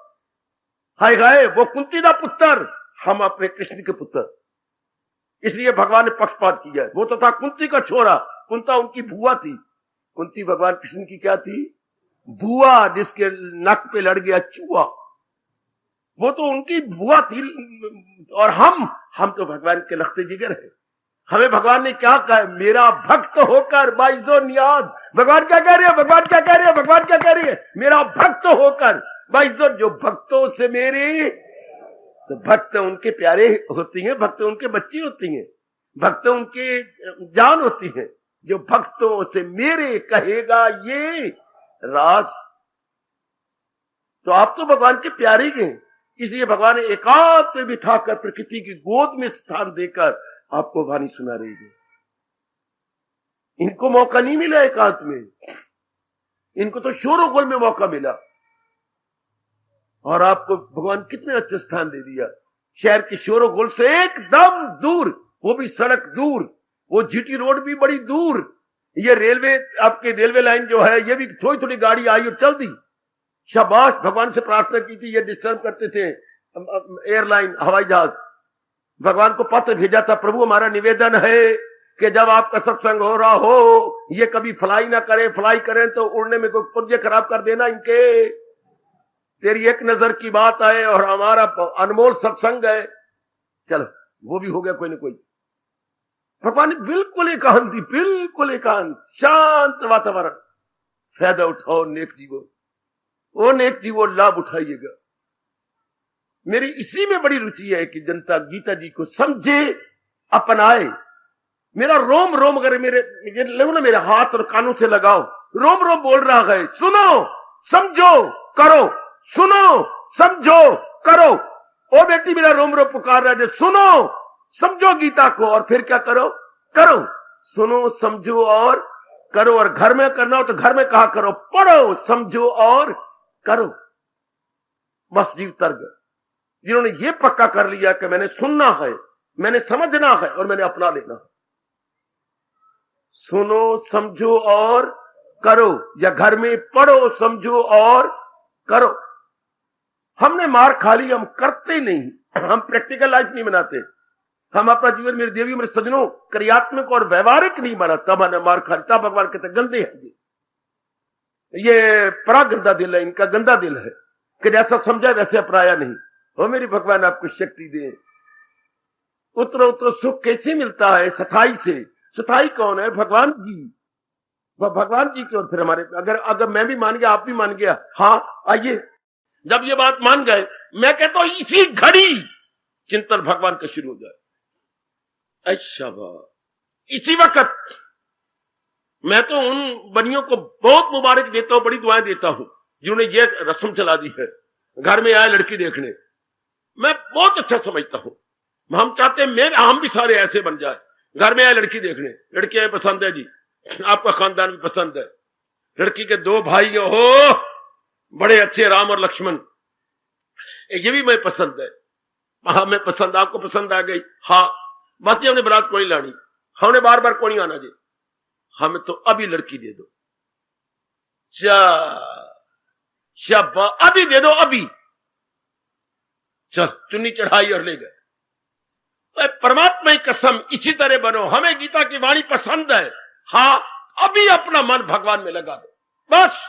[SPEAKER 1] हाय हाय वो कुंती का पुत्र, हम अपने कृष्ण के पुत्र। इसलिए भगवान ने पक्षपात किया है। वो तो था कुंती का छोरा, कुंता उनकी बुआ थी, कुंती भगवान कृष्ण की क्या थी? बुआ, जिसके नक पे लड़ गया चूहा, वो तो उनकी बुआ थी। और हम तो भगवान के लखते जिगर है। हमें भगवान ने क्या कहा? मेरा भक्त होकर बाइजो नियाद। भगवान क्या कह रहे हैं? भगवान क्या कह रहे हैं? भगवान क्या कह रही है? मेरा भक्त होकर बाइजो। जो भक्तों से मेरी, तो भक्त उनके प्यारे होती हैं, भक्त उनके बच्ची होती हैं, भक्त उनके जान होती हैं। जो भक्तों से मेरे कहेगा ये रास, तो आप तो भगवान के प्यारे गए। इसलिए भगवान ने एकांत में बिठाकर प्रकृति की गोद में स्थान देकर आपको वाणी सुना रही है। इनको मौका नहीं मिला एकांत में, इनको तो शोरोगुल में मौका मिला। और आपको भगवान कितने अच्छे स्थान दे दिया, शहर के शोरोगुल से एकदम दूर, वो भी सड़क दूर, वो जीटी रोड भी बड़ी दूर। ये रेलवे, आपके रेलवे लाइन जो है, ये भी थोड़ी थोड़ी गाड़ी आई और चल दी। शाबाश, भगवान से प्रार्थना की थी, ये डिस्टर्ब करते थे एयरलाइन, हवाई जहाज। भगवान को पत्र भेजा था, प्रभु हमारा निवेदन है कि जब आपका सत्संग हो रहा हो, ये कभी फ्लाई ना करें, फ्लाई करें तो उड़ने में कोई पुर्जे खराब कर देना इनके। तेरी एक नजर की बात है और हमारा अनमोल सत्संग है। चलो वो भी हो गया कोई ना कोई। भगवान ने बिल्कुल एकांत दी, बिल्कुल एकांत, शांत वातावरण। फायदा उठाओ नेक जीवो, वो नेक जीवो, लाभ उठाइएगा। मेरी इसी में बड़ी रुचि है कि जनता गीता जी को समझे, अपनाए। मेरा रोम रोम, अगर मेरे लो ना, मेरे हाथ और कानों से लगाओ, रोम रोम बोल रहा है, सुनो समझो करो, सुनो समझो करो। ओ बेटी, मेरा रोम रोम पुकार रहा है, सुनो समझो गीता को और फिर क्या करो? करो। सुनो समझो और करो। और घर में करना हो तो घर में कहा करो, पढ़ो समझो और करो। बस जीव तर्ग। जिन्होंने ये पक्का कर लिया कि मैंने सुनना है, मैंने समझना है और मैंने अपना लेना है, सुनो समझो और करो, या घर में पढ़ो समझो और करो। हमने मार खा ली, हम करते नहीं, हम प्रैक्टिकल लाइफ नहीं बनाते, हम अपना जीवन मेरे देवी मेरे सज्जनों क्रियात्मक और व्यवहारिक नहीं बना, तब हमने मार खा ली। तब भगवान कहते गंदे हैं ये परा गंदा दिल है, इनका गंदा दिल है कि जैसा समझा वैसे अपनाया नहीं। हो मेरी भगवान आपको शक्ति दे। उतरो उतरो सुख कैसे मिलता है? सथाई से। सथाई कौन है? भगवान जी। वह भगवान जी की ओर फिर हमारे अगर मैं भी मान गया, आप भी मान गया, हाँ आइए, जब ये बात मान गए, मैं कहता हूं इसी घड़ी चिंतन भगवान का शुरू हो जाए। अच्छा इसी वक्त मैं तो उन बनियों को बहुत मुबारक देता हूं, बड़ी दुआएं देता हूं जिन्होंने ये रस्म चला दी है, घर में आए लड़की देखने। मैं बहुत अच्छा समझता हूं। हम चाहते हैं हम भी सारे ऐसे बन जाए, घर में आए लड़की देखने, लड़की पसंद है जी, आपका खानदान भी पसंद है, लड़की के 2 भाई हो बड़े अच्छे, राम और लक्ष्मण, ये भी मैं पसंद है, हाँ मैं पसंद, आपको पसंद आ गई, हाँ बाकी हमने बारात को नहीं लानी, हमने बार बार को नहीं आना जी, हमें तो अभी लड़की दे दो, शाबा अभी दे दो, अभी चल चुन्नी चढ़ाई और ले गए। तो परमात्मा की कसम इसी तरह बनो। हमें गीता की वाणी पसंद है, हाँ अभी अपना मन भगवान में लगा दो, बस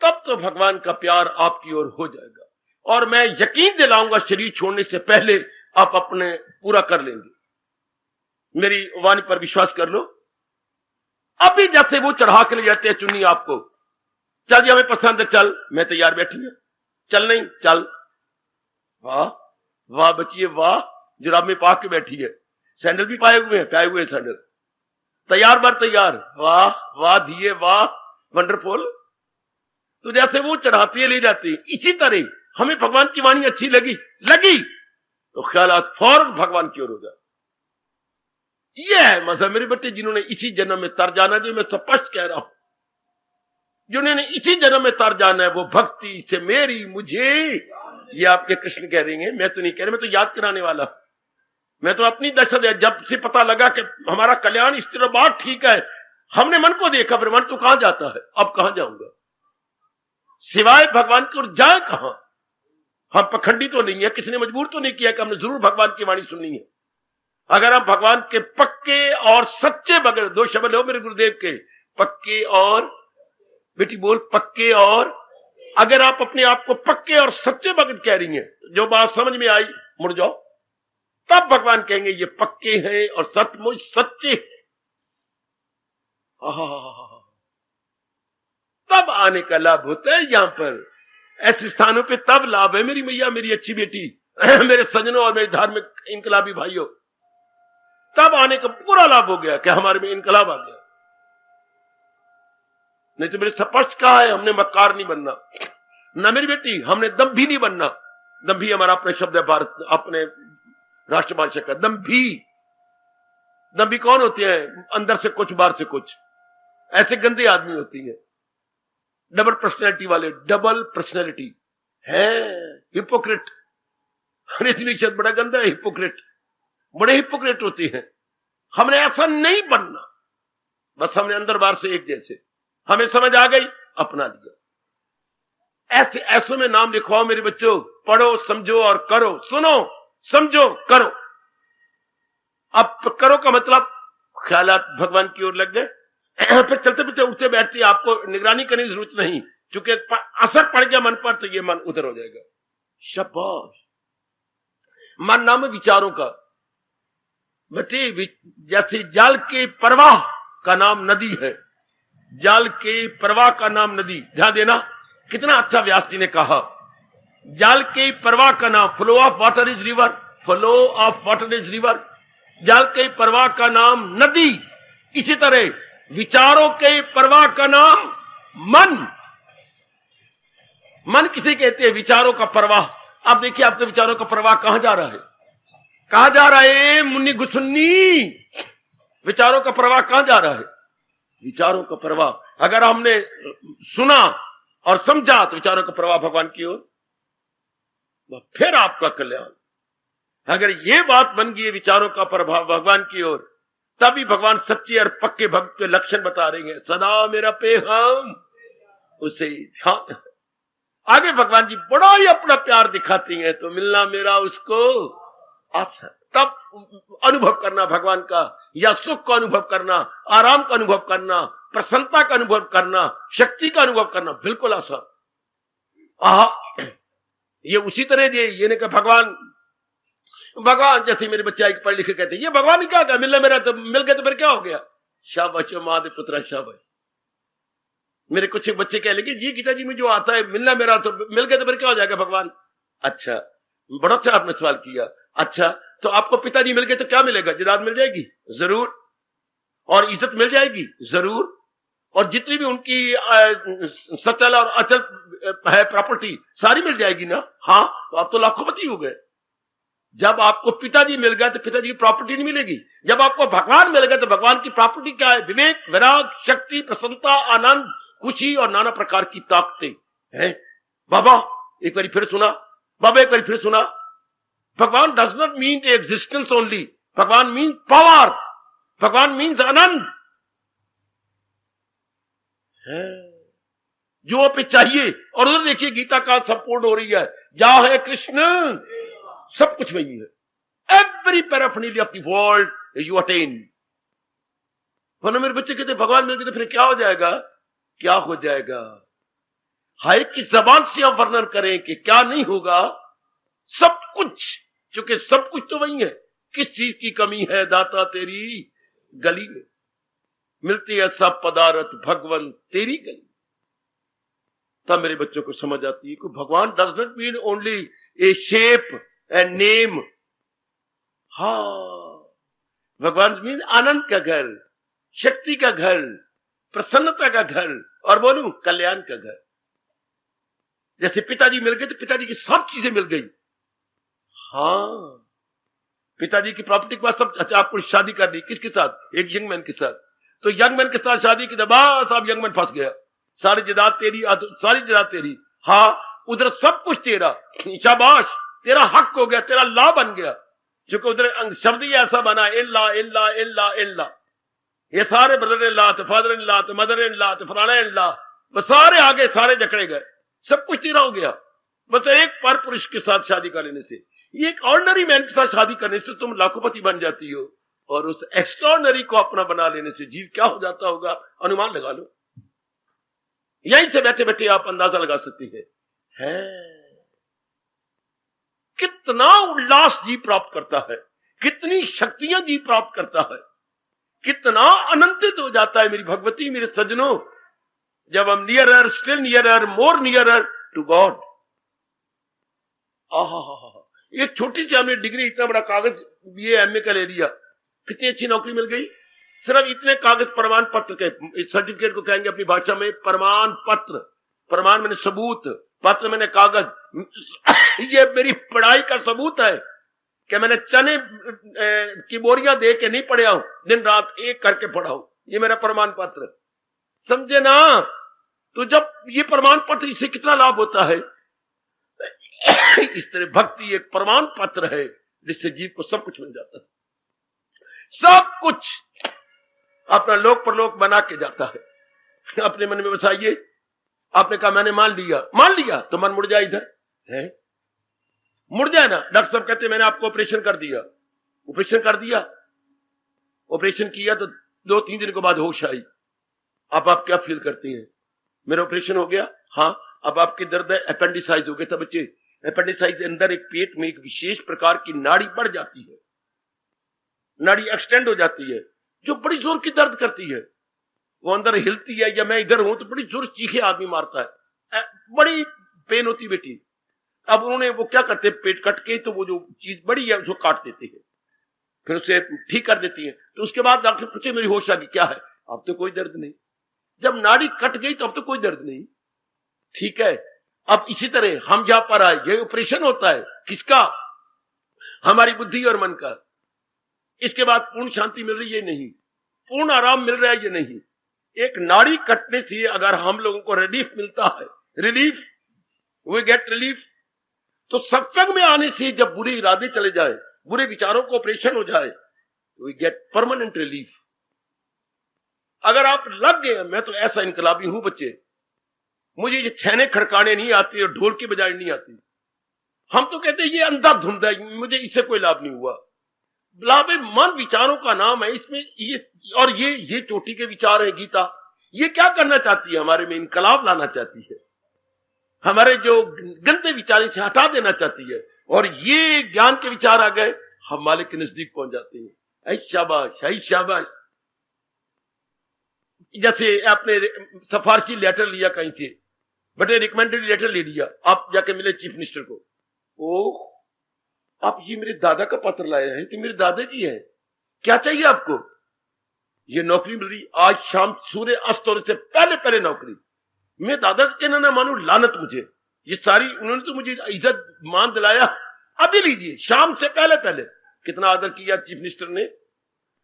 [SPEAKER 1] तब तो भगवान का प्यार आपकी ओर हो जाएगा। और मैं यकीन दिलाऊंगा शरीर छोड़ने से पहले आप अपने पूरा कर लेंगे। मेरी वाणी पर विश्वास कर लो। अभी जैसे वो चढ़ा के ले जाते हैं चुन्नी आपको, चल जी हमें पसंद है, चल मैं तैयार बैठी है, चल नहीं चल, वाह वाह बचिए वाह, जुराब में पा के बैठी है, सैंडल भी पाए हुए सैंडल, तैयार बार तैयार, वाह वाह दिए वाह वंडरफुल। तो जैसे वो चढ़ाती है ले जाती है, इसी तरह हमें भगवान की वाणी अच्छी लगी तो ख्यालात फौरन भगवान की ओर हो जाए। यह है मजहब मेरे बच्चे, जिन्होंने इसी जन्म में तर जाना, जो मैं स्पष्ट कह रहा हूं, जिन्होंने इसी जन्म में तर जाना है, वो भक्ति से मेरी मुझे, ये आपके कृष्ण कह रहे हैं, मैं तो नहीं कह रहा, मैं तो याद कराने वाला, मैं तो अपनी दशा है। जब से पता लगा कि हमारा कल्याण इस तरह बात ठीक है, हमने मन को देखा, फिर मन तो कहां जाता है, अब कहां जाऊंगा सिवाय भगवान की ओर, जाए कहां। हम पखंडी तो नहीं है, किसी ने मजबूर तो नहीं किया कि हमने जरूर भगवान की वाणी सुननी है। अगर हम भगवान के पक्के और सच्चे बगैर, 2 शब्द हो मेरे गुरुदेव के, पक्के और, बेटी बोल पक्के और, अगर आप अपने आप को पक्के और सच्चे भगत कह रही हैं, जो बात समझ में आई मुड़ जाओ, तब भगवान कहेंगे ये पक्के हैं और सचमुच सच्चे हैं। तब आने का लाभ होता है। यहां पर ऐसे स्थानों पे तब लाभ है मेरी मैया, मेरी अच्छी बेटी, मेरे सज्जनों और मेरे धार्मिक इनकलाबी भाइयों, तब आने का पूरा लाभ हो गया कि हमारे में इनकलाब आ गया। नहीं तो मेरे स्पष्ट कहा है, हमने मक्कार नहीं बनना, ना मेरी बेटी हमने दम्भी नहीं बनना। दम्भी हमारा अपने शब्द है, भारत अपने राष्ट्रभाषा का। दम्भी कौन होते हैं? अंदर से कुछ बाहर से कुछ, ऐसे गंदे आदमी होती है, डबल पर्सनैलिटी वाले, डबल पर्सनैलिटी है, हिपोक्रेट। इसलिए शब्द बड़ा गंदा है, हिपोक्रेट, बड़े हिपोक्रेट होते हैं। हमने ऐसा नहीं बनना, बस हमने अंदर बाहर से एक जैसे, हमें समझ आ गई, अपना लिया। ऐसे ऐसों में नाम लिखवाओ मेरे बच्चों, पढ़ो समझो और करो, सुनो समझो करो। अब करो का मतलब ख्यालात भगवान की ओर लग गए, फिर चलते फिरते उठते बैठते, आपको निगरानी करने की जरूरत नहीं, क्योंकि असर पड़ गया मन पर तो ये मन उधर हो जाएगा। शाबाश। मन नाम है विचारों का बेटे, जैसे जल के प्रवाह का नाम नदी है, जल के प्रवाह का नाम नदी। ध्यान देना कितना अच्छा व्यास जी ने कहा, जल के प्रवाह का नाम, flow of water is river, flow of water is river, जल के प्रवाह का नाम नदी। इसी तरह विचारों के प्रवाह का नाम मन। मन किसे कहते हैं? विचारों का प्रवाह। आप देखिए आपके विचारों का प्रवाह कहां जा रहा है, कहां जा रहा है मुन्नी गुसुन्नी? विचारों का प्रवाह कहां जा रहा है? विचारों का प्रवाह अगर हमने सुना और समझा तो विचारों का प्रवाह भगवान की ओर, फिर आपका कल्याण। अगर ये बात बन गई विचारों का प्रभाव भगवान की ओर, तभी भगवान सच्चे और पक्के भक्त के लक्षण बता रहे हैं। सदा मेरा पेहम उसे ध्यान। आगे भगवान जी बड़ा ही अपना प्यार दिखाती हैं, तो मिलना मेरा उसको आशा। तब अनुभव करना भगवान का, या सुख का अनुभव करना, आराम का अनुभव करना, प्रसन्नता का अनुभव करना, शक्ति का अनुभव करना बिल्कुल आसान। ये उसी तरह ये नहीं कि भगवान जैसे मेरे बच्चे पढ़ लिखे कहते हैं, ये भगवान ने क्या कहा, मिलना मेरा तो मिल गया तो फिर क्या हो गया। शाबाश महादेव पुत्रा शाबाश। मेरे कुछ बच्चे कह लेंगे जी गीता जी में जो आता है मिलना मेरा तो मिल गया तो फिर क्या हो जाएगा भगवान। अच्छा, बड़ा अच्छा आपने सवाल किया। अच्छा, तो आपको पिताजी मिल गए तो क्या मिलेगा, जिराद मिल जाएगी जरूर, और इज्जत मिल जाएगी जरूर, और जितनी भी उनकी सचल और अचल है प्रॉपर्टी सारी मिल जाएगी ना। हाँ, तो आप तो लाखोपति हो गए। जब आपको पिताजी मिल गया तो पिताजी की प्रॉपर्टी नहीं मिलेगी। जब आपको भगवान मिल गया तो भगवान की प्रॉपर्टी क्या है, विवेक, विराग, शक्ति, प्रसन्नता, आनंद, खुशी और नाना प्रकार की ताकतें हैं। बाबा एक बार फिर सुना, बाबा एक बार फिर सुना, भगवान does not mean existence only, भगवान मीन पावर, भगवान मीन्स आनंद है जो आप चाहिए। और उधर देखिए गीता का संपूर्ण हो रही है, जहां है कृष्ण सब कुछ वही है। Every paraphernalia of the world you attain. वरना मेरे बच्चे कहते भगवान मिल गए तो फिर क्या हो जाएगा, क्या हो जाएगा। हाय की जबान से हम वर्णन करें कि क्या नहीं होगा, सब कुछ, क्योंकि सब कुछ तो वही है। किस चीज की कमी है दाता तेरी गली में, मिलती है सब पदार्थ भगवान तेरी गली। तब मेरे बच्चों को समझ आती है कि भगवान does not mean only A shape and name. हाँ, भगवान मीन आनंद का घर, शक्ति का घर, प्रसन्नता का घर, और बोलूं कल्याण का घर। जैसे पिताजी मिल गए तो पिताजी की सब चीजें मिल गई। हाँ, पिताजी की प्रॉपर्टी के बाद सब। अच्छा, आपको शादी करनी किसके साथ, एक यंग मैन के साथ, तो यंग मैन के साथ शादी की बस अब यंग मैन फंस गया। सारी जायदाद तेरी, सारी जायदाद तेरी। हाँ, उधर सब कुछ तेरा, शाबाश, तेरा हक हो गया, तेरा ला बन गया। क्योंकि उधर शब्द ही ऐसा बना, इल्ला इल्ला इल्ला इल्ला। ये सारे ब्रदर इन ला, तो फादर इन ला, तो मदर इन ला, तो फलाना इन ला, वो सारे आगे सारे जकड़े गए, सब कुछ तेरा हो गया। बस एक पर पुरुष के साथ शादी कर लेने से, एक ऑर्डिनरी मैन के साथ शादी करने से तुम लाखोपति बन जाती हो, और उस एक्स्ट्राऑर्डिनरी को अपना बना लेने से जीव क्या हो जाता होगा, अनुमान लगा लो। यहीं से बैठे बैठे आप अंदाजा लगा सकती है कितना उल्लास जीव प्राप्त करता है, कितनी शक्तियां जीव प्राप्त करता है, कितना आनंदित हो जाता है मेरी भगवती, मेरे सज्जनों, जब हम nearer, still nearer, more nearer to God. एक छोटी सी हमने डिग्री, इतना बड़ा कागज ये एमए का ले लिया, कितनी अच्छी नौकरी मिल गई। सिर्फ इतने कागज, प्रमाण पत्र के, इस सर्टिफिकेट को कहेंगे अपनी भाषा में प्रमाण पत्र। प्रमाण मैंने सबूत, पत्र मैंने कागज। ये मेरी पढ़ाई का सबूत है कि मैंने चने की बोरियां दे के नहीं पढ़ा हूं, दिन रात एक करके पढ़ा हूं। ये मेरा प्रमाण पत्र, समझे ना। तो जब ये प्रमाण पत्र, इससे कितना लाभ होता है। इस तरह भक्ति एक प्रमाण पत्र है जिससे जीव को सब कुछ मिल जाता है, सब कुछ अपना लोक परलोक बना के जाता है। अपने मन में बसाइए, आपने कहा मैंने मान लिया तो मन मुड़ जाए, इधर है मुड़ जाए ना। डॉक्टर साहब कहते मैंने आपको ऑपरेशन कर दिया, ऑपरेशन किया तो 2-3 दिन के बाद होश आई। अब आप क्या फील करती हैं, मेरा ऑपरेशन हो गया। हाँ, अब आपके दर्द है, अपेंडिसाइज हो गया था बच्चे। अपेंडिसाइज अंदर एक पेट में एक विशेष प्रकार की नाड़ी बढ़ जाती है, नाड़ी एक्सटेंड हो जाती है, जो बड़ी जोर की दर्द करती है। वो अंदर हिलती है, या मैं इधर हूं तो बड़ी जोर चीखे आदमी मारता है, बड़ी पेन होती बेटी। अब उन्होंने वो क्या करते, पेट कट के तो वो जो चीज बड़ी है उसको काट देते हैं, फिर उसे ठीक कर देती है। तो उसके बाद डॉक्टर पूछे मेरी होश आ गई, क्या है, अब तो कोई दर्द नहीं। जब नाड़ी कट गई तो अब तो कोई दर्द नहीं, ठीक है। अब इसी तरह हम जहां पर आए, ये ऑपरेशन होता है किसका, हमारी बुद्धि और मन का। इसके बाद पूर्ण शांति मिल रही है नहीं, पूर्ण आराम मिल रहा है ये नहीं। एक नाड़ी कटने से अगर हम लोगों को रिलीफ मिलता है, रिलीफ, वी गेट रिलीफ, तो सत्संग में आने से जब बुरे इरादे चले जाए, बुरे विचारों को ऑपरेशन हो जाए, वी गेट परमानेंट रिलीफ। अगर आप लग गए, मैं तो ऐसा इनकलाबी हूं बच्चे, मुझे ये छेने खड़काने नहीं आती और ढोल की बजाई नहीं आती। हम तो कहते हैं ये अंधाधुंध है, मुझे इससे कोई लाभ नहीं हुआ। लाभ मन विचारों का नाम है, इसमें ये चोटी के विचार है। गीता ये क्या करना चाहती है? हमारे में इनकलाब लाना चाहती है, हमारे जो गंदे विचार से हटा देना चाहती है, और ये ज्ञान के विचार आ गए, हम मालिक के नजदीक पहुंच जाते हैं। ऐ शाबाश, ऐ शाबाश। जैसे आपने सिफारिशी लेटर लिया कहीं से, बटे रिकमेंडेड लेटर ले लिया, आप जाके मिले चीफ मिनिस्टर को, ओह आप ये मेरे दादा का पत्र लाए हैं कि मेरे दादाजी हैं, क्या चाहिए आपको? ये नौकरी मिल रही आज शाम सूर्य अस्त होने से पहले पहले नौकरी। मैं दादा का कहना ना मानू, लानत मुझे, ये सारी उन्होंने तो मुझे इज्जत मान दिलाया, अभी लीजिए शाम से पहले पहले। कितना आदर किया चीफ मिनिस्टर ने,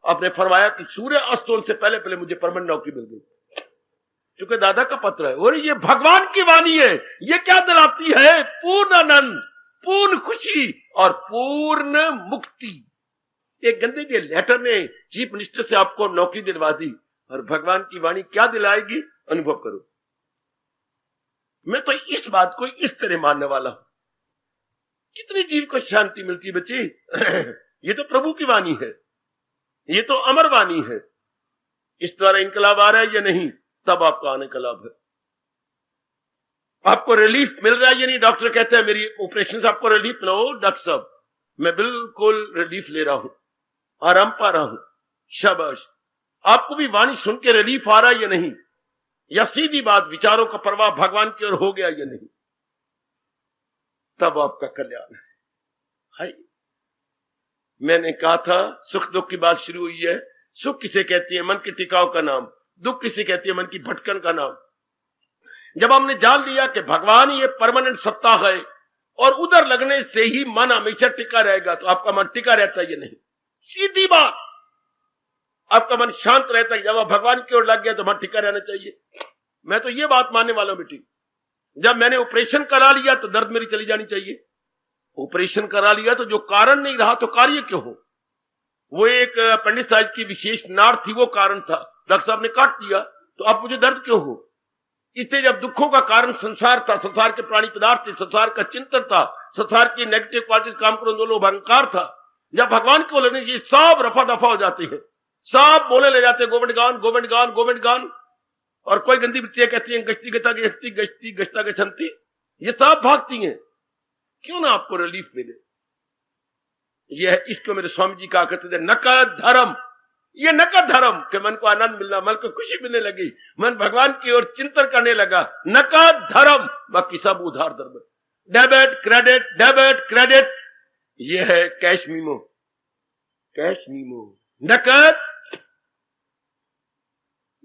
[SPEAKER 1] आपने फरमाया कि सूर्य अस्त होने से पहले पहले मुझे परमानेंट नौकरी मिल गई, क्योंकि दादा का पत्र है। और ये भगवान की वाणी है, ये क्या दिलाती है? पूर्ण आनंद, पूर्ण खुशी और पूर्ण मुक्ति। एक गंदे के लेटर ने चीफ मिनिस्टर से आपको नौकरी दिलवा दी, और भगवान की वाणी क्या दिलाएगी? अनुभव करो। मैं तो इस बात को इस तरह मानने वाला हूं। कितनी जीव को शांति मिलती है बच्चे। ये तो प्रभु की वाणी है, ये तो अमर वाणी है। इस द्वारा इनकलाब आ रहा है या नहीं, तब आपका आने का लाभ है। आपको रिलीफ मिल रहा है या नहीं? डॉक्टर कहते हैं मेरी ऑपरेशन से आपको रिलीफ ना हो, डॉक्टर साहब मैं बिल्कुल रिलीफ ले रहा हूं, आराम पा रहा हूं, शाबाश। आपको भी वाणी सुन के रिलीफ आ रहा है या नहीं? या सीधी बात विचारों का प्रवाह भगवान की ओर हो गया या नहीं? तब आपका कल्याण है। हाय, मैंने कहा था सुख दुख की बात शुरू हुई है। सुख किसे कहती है? मन के टिकाव का नाम। दुख किसे कहती है? मन की भटकन का नाम। जब हमने जान लिया कि भगवान ये परमानेंट सत्ता है और उधर लगने से ही मन हमेशा टिका रहेगा, तो आपका मन टिका रहता है या नहीं? सीधी बात, आपका मन शांत रहता है। जब आप भगवान की ओर लग गया तो मन टिका रहना चाहिए। मैं तो ये बात मानने वाला हूं बेटी, जब मैंने ऑपरेशन करा लिया तो दर्द मेरी चली जानी चाहिए। ऑपरेशन करा लिया तो जो कारण नहीं रहा तो कार्य क्यों हो? वो एक पंडित साहब की विशेष नाड़ थी, वो कारण था, डॉक्टर साहब ने काट दिया, तो अब मुझे दर्द क्यों हो? इसलिए जब दुखों का कारण संसार था, संसार के प्राणी पदार्थ थे, संसार का चिंतन था, संसार की नेगेटिव क्वालिटीज, काम क्रोध लोभ अहंकार था, जब भगवान को लेने ये सब रफा दफा हो जाते हैं, सब बोले ले जाते हैं गोविंद गान गोविंद गान गोविंद गान। और कोई गंदी वृत्तियां कहती हैं गश्ती गता गश्ती गश्ती गश्ता गछंती, ये सब भागती हैं। क्यों ना आपको रिलीफ मिले? यह इसको मेरे स्वामी जी कहा करते थे, नकद धर्म। ये नकद धर्म के मन को आनंद मिलना, मन को खुशी मिलने लगी, मन भगवान की ओर चिंतन करने लगा, नकद धर्म। बाकी सब उधार धर्म, डेबिट क्रेडिट, डेबिट क्रेडिट। ये है कैश मीमो, कैश मीमो, नकद।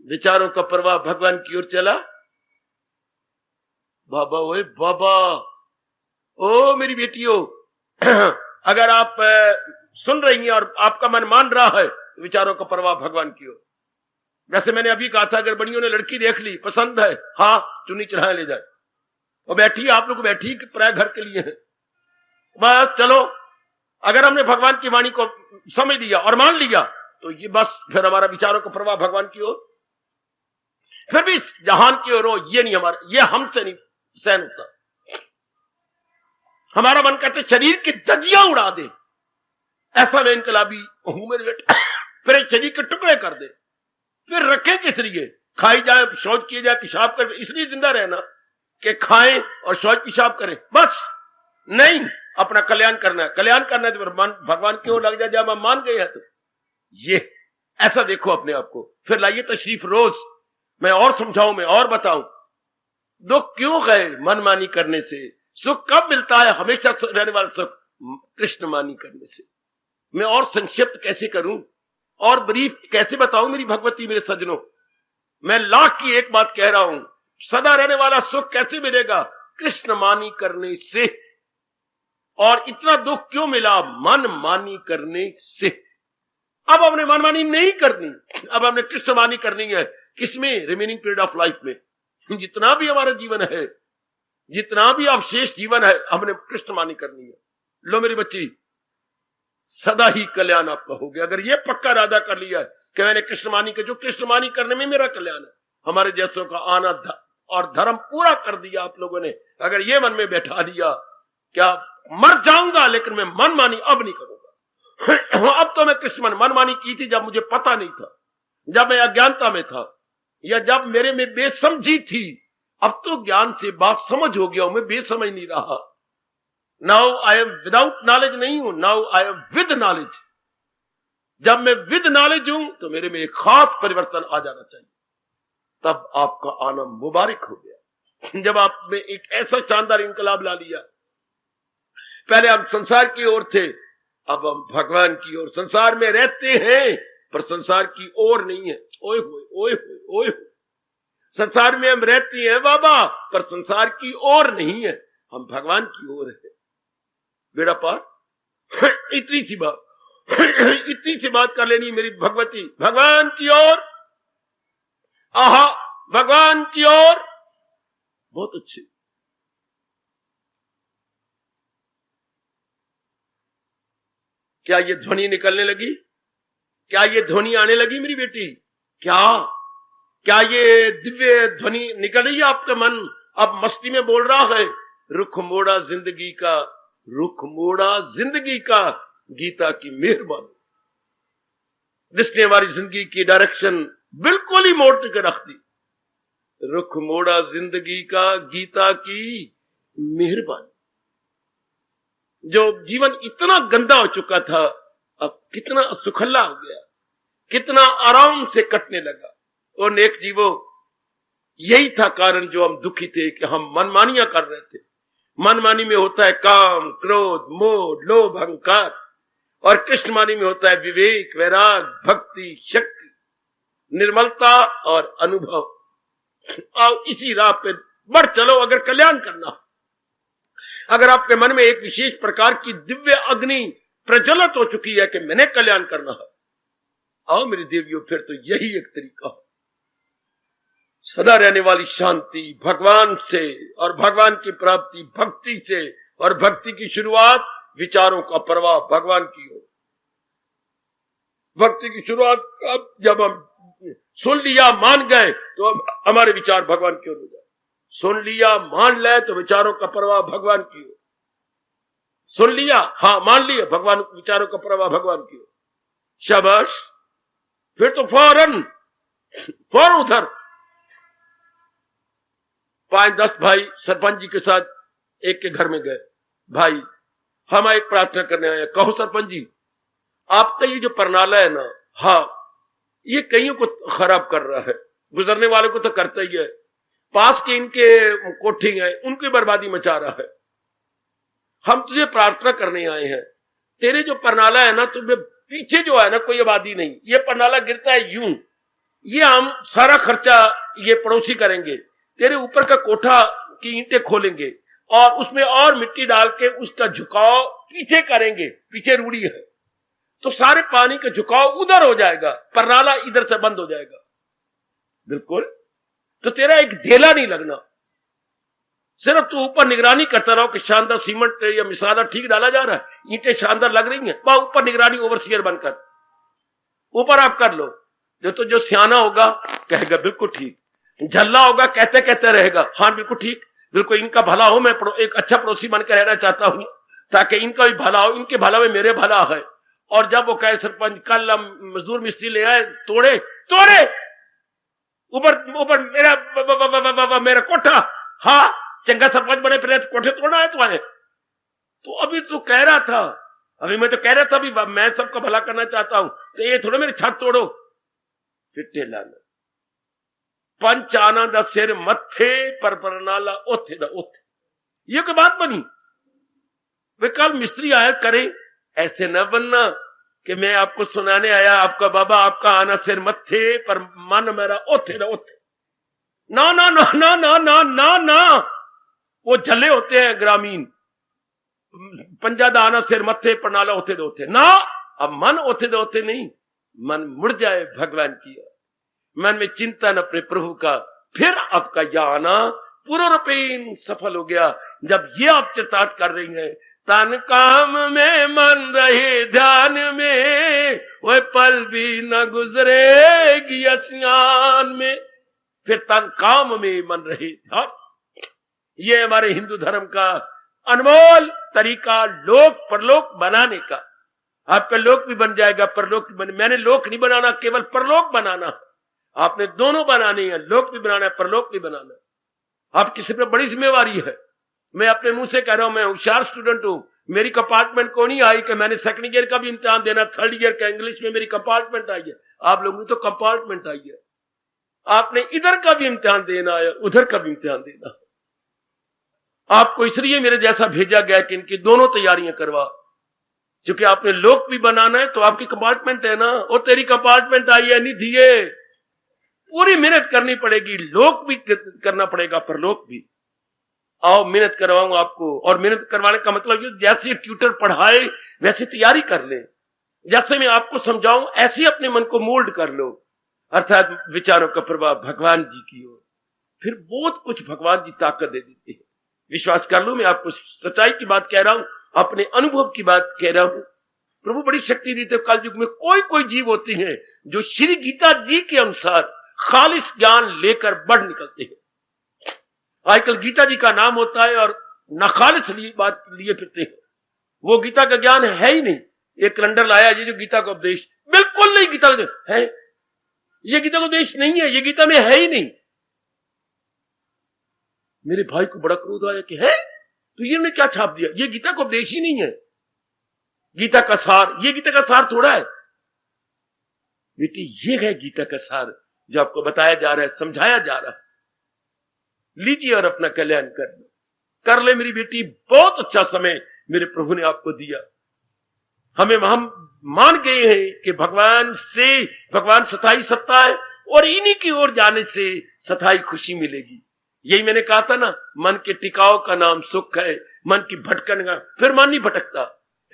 [SPEAKER 1] विचारों का प्रवाह भगवान की ओर चला। बाबा ओए बाबा, ओ मेरी बेटियों, अगर आप सुन रही हैं और आपका मन मान रहा है, विचारों का प्रवाह भगवान की ओर। वैसे मैंने अभी कहा था, अगर बड़ियों ने लड़की देख ली, पसंद है, हाँ चुन्नी चढ़ाए ले जाए, और बैठी, आप लोग बैठी प्राय घर के लिए है, बस चलो। अगर हमने भगवान की वाणी को समझ लिया और मान लिया, तो ये बस फिर हमारा विचारों का प्रवाह भगवान की ओर, फिर भी जहान की ओर हो, ये नहीं हमारा, ये हमसे नहीं सहन होता। हमारा मन कहते शरीर की धज्जियां उड़ा दे, ऐसा मैं इनकलाबी हूं मेरे बेटे। फिर शरीर के टुकड़े कर दे, फिर रखे किस लिए? खाई जाए, शौच किए जाए, पेशाब कर, इसलिए जिंदा रहना कि खाएं और शौच पेशाब करें, बस नहीं। अपना कल्याण करना है, कल्याण करना है तो भगवान की ओर लग जाए। जब हम मान गए हैं तो ये ऐसा देखो अपने आप को। फिर लाइए तशरीफ रोज, मैं और समझाऊं, मैं और बताऊं दुख क्यों गए मनमानी करने से, सुख कब मिलता है? हमेशा रहने वाला सुख कृष्ण मानी करने से। मैं और संक्षिप्त कैसे करूं और ब्रीफ कैसे बताऊं मेरी भगवती, मेरे सज्जनों, मैं लाख की एक बात कह रहा हूं, सदा रहने वाला सुख कैसे मिलेगा? कृष्ण मानी करने से। और इतना दुख क्यों मिला? मन मानी करने से। अब हमने मनमानी नहीं करनी, अब हमने कृष्ण मानी करनी है। किसमें? रिमेनिंग पीरियड ऑफ लाइफ में, जितना भी हमारा जीवन है, जितना भी अवशेष जीवन है, हमने कृष्ण मानी करनी है। लो मेरी बच्ची, सदा ही कल्याण आपका हो गया। अगर ये पक्का इरादा कर लिया कि मैंने कृष्णमानी के, जो कृष्णमानी करने में मेरा कल्याण है, हमारे जैसों का आना और धर्म पूरा कर दिया आप लोगों ने, अगर ये मन में बैठा दिया, क्या मर जाऊंगा लेकिन मैं मनमानी अब नहीं करूंगा। अब तो मैं कृष्ण मनमानी की थी जब मुझे पता नहीं था, जब मैं अज्ञानता में था, या जब मेरे में बेसमझी थी। अब तो ज्ञान से बात समझ हो गया हूं, मैं बेसमझ नहीं रहा। Now I am without knowledge नहीं हूं, now I am with knowledge. जब मैं विद नॉलेज हूं तो मेरे में एक खास परिवर्तन आ जाना चाहिए, तब आपका आना मुबारक हो गया। जब आपने एक ऐसा शानदार इनकलाब ला लिया, पहले हम संसार की ओर थे, अब हम भगवान की ओर। संसार में रहते हैं पर संसार की ओर नहीं है। ओए होए ओए होए ओए होए, संसार में हम रहते हैं बाबा, पर संसार की ओर नहीं है, हम भगवान की ओर है। बेड़ा पार। इतनी सी बात, इतनी सी बात कर लेनी मेरी भगवती, भगवान की ओर, आहा भगवान की ओर। बहुत अच्छे। क्या ये ध्वनि निकलने लगी? क्या ये ध्वनि आने लगी मेरी बेटी? क्या ये दिव्य ध्वनि निकल रही है? आपका मन अब मस्ती में बोल रहा है, रुख मोड़ा जिंदगी का, रुख मोड़ा जिंदगी का, गीता की मेहरबानी, जिसने हमारी जिंदगी की डायरेक्शन बिल्कुल ही मोड़ के रख दी। रुख मोड़ा जिंदगी का, गीता की मेहरबानी। जो जीवन इतना गंदा हो चुका था, अब कितना सुखल्ला हो गया, कितना आराम से कटने लगा। और नेक जीवो, यही था कारण जो हम दुखी थे कि हम मनमानियां कर रहे थे। मनमानी में होता है काम, क्रोध, मोह, लोभ, अहंकार, और कृष्णमानी में होता है विवेक, वैराग, भक्ति, शक्ति, निर्मलता और अनुभव। आओ इसी राह पे बढ़ चलो अगर कल्याण करना। अगर आपके मन में एक विशेष प्रकार की दिव्य अग्नि प्रज्वलित हो चुकी है कि मैंने कल्याण करना है, आओ मेरी देवियों, फिर तो यही एक तरीका है। सदा रहने वाली शांति भगवान से, और भगवान की प्राप्ति भक्ति से, और भक्ति की शुरुआत विचारों का प्रवाह भगवान की ओर। भक्ति की शुरुआत अब जब हम सुन लिया, मान गए, तो अब हमारे विचार भगवान की ओर हो जाए। सुन लिया, मान ले, तो विचारों का प्रवाह भगवान की ओर। सुन लिया, हाँ मान लिया, भगवान विचारों का प्रवाह भगवान की ओर। शाबाश, फिर तो फौरन उधर 5-10 भाई सरपंच जी के साथ एक के घर में गए। भाई, हम एक प्रार्थना करने आए। कहो सरपंच जी, आपका ये जो परनाला है ना, हाँ, ये कईयों को खराब कर रहा है, गुजरने वाले को तो करता ही है, पास के इनके कोठी है उनकी बर्बादी मचा रहा है। हम तुझे प्रार्थना करने आए हैं, तेरे जो परनाला है ना, तुम्हें पीछे जो है ना कोई आबादी नहीं, ये परनाला गिरता है यूं, ये हम सारा खर्चा ये पड़ोसी करेंगे, तेरे ऊपर का कोठा की ईंटें खोलेंगे और उसमें और मिट्टी डाल के उसका झुकाव पीछे करेंगे, पीछे रूढ़ी है, तो सारे पानी का झुकाव उधर हो जाएगा, परनाला इधर से बंद हो जाएगा। बिल्कुल, तो तेरा एक ढेला नहीं लगना, सिर्फ तू ऊपर निगरानी करता रहो कि शानदार सीमेंट या मिसाला ठीक डाला जा रहा है, ईंटें शानदार लग रही हैं, वहां ऊपर निगरानी ओवरसीयर बनकर ऊपर आप कर लो। जो सियाना होगा कहेगा बिल्कुल ठीक, झल्ला होगा कहते कहते रहेगा हाँ बिल्कुल ठीक, बिल्कुल इनका भला हो, मैं एक अच्छा पड़ोसी बनकर रहना चाहता हूं ताकि इनका भी भला हो, इनके भला में मेरे भला है। और जब वो कहे सरपंच कल हम मजदूर मिस्त्री ले आए, तोड़े ऊपर मेरा कोठा, हाँ चंगा सरपंच बने फिर कोठे तोड़ना है तुम्हारे। तो अभी तो कह रहा था, अभी मैं तो कह रहा था अभी मैं सबका भला करना चाहता हूं, तो ये थोड़ा मेरी छत तोड़ो। फिर लाना पंच आना द सिर मत्थे पर परनाला ओथे द ओथे, ये कोई बात बनी? वे कल मिस्त्री आया करे, ऐसे न बनना कि मैं आपको सुनाने आया आपका बाबा आपका आना सिर मत्थे पर मन मेरा ओथे द ओथे। ना ना ना ना ना ना ना ना, वो झल्ले होते हैं ग्रामीण, पंजा दा आना सिर मत्थे परनाला ओथे द ओथे ना। अब मन ओथे द ओथे नहीं, मन मुड़ जाए भगवान की ओर, मन में चिंतन अपने प्रभु का, फिर आपका यह आना पूर्ण रूपेण सफल हो गया। जब ये आप चरितार्थ कर रही हैं तन काम में मन रहे ध्यान में, वह पल भी न गुजरेगी असियान में। फिर तन काम में मन रहे ध्यान, ये हमारे हिंदू धर्म का अनमोल तरीका लोक परलोक बनाने का। आपका लोक भी बन जाएगा, परलोक भी बने। मैंने लोक नहीं बनाना, केवल परलोक बनाना। आपने दोनों बनाने हैं, लोक भी बनाना है, परलोक भी बनाना है। आपकी सिर्फ बड़ी जिम्मेवारी है। मैं अपने मुंह से कह रहा हूं, मैं होशियार स्टूडेंट हूं। मेरी कंपार्टमेंट को नहीं आई कि मैंने सेकंड ईयर का भी इम्तिहान देना, थर्ड ईयर का इंग्लिश में मेरी कंपार्टमेंट आई है। आप लोगों की तो कंपार्टमेंट आई है। आपने इधर का भी इम्तिहान देना है, उधर का भी इम्तिहान देना है। आपको इसलिए मेरे जैसा भेजा गया कि इनकी दोनों तैयारियां करवा, क्योंकि आपने लोक भी बनाना है तो आपकी कंपार्टमेंट है ना। और तेरी कंपार्टमेंट आई है, नहीं दिए, पूरी मेहनत करनी पड़ेगी। लोक भी करना पड़ेगा, पर लोक भी। आओ मेहनत करवाऊं आपको। और मेहनत करवाने का मतलब ये, जैसे ट्यूटर पढ़ाए वैसे तैयारी कर ले, जैसे मैं आपको समझाऊं ऐसे अपने मन को मोल्ड कर लो, अर्थात विचारों का प्रभाव भगवान जी की ओर। फिर बहुत कुछ भगवान जी ताकत दे देते हैं। विश्वास कर लो, मैं आपको सच्चाई की बात कह रहा हूं, अपने अनुभव की बात कह रहा हूं। प्रभु बड़ी शक्ति देते। कल युग में कोई कोई जीव होते हैं जो श्री गीता जी के अनुसार खालिस ज्ञान लेकर बढ़ निकलते हैं। आजकल गीता जी का नाम होता है और नाखालिस बात लिए फिरते हैं। वो गीता का ज्ञान है ही नहीं। एक कैलेंडर लाया, ये जो गीता का उपदेश बिल्कुल नहीं, गीता का है, ये गीता का उपदेश नहीं है, ये गीता में है ही नहीं। मेरे भाई को बड़ा क्रोध आया कि है तो ये क्या छाप दिया, ये गीता का उपदेश ही नहीं है। गीता का सार, ये गीता का सार थोड़ा है बेटी, ये है गीता का सार जो आपको बताया जा रहा है, समझाया जा रहा है। लीजिए और अपना कल्याण कर ले मेरी बेटी। बहुत अच्छा समय मेरे प्रभु ने आपको दिया। हम मान गए हैं कि भगवान सताई सत्ता है और इन्हीं की ओर जाने से सताई खुशी मिलेगी। यही मैंने कहा था ना, मन के टिकाव का नाम सुख है, मन की भटकन का। फिर मन नहीं भटकता,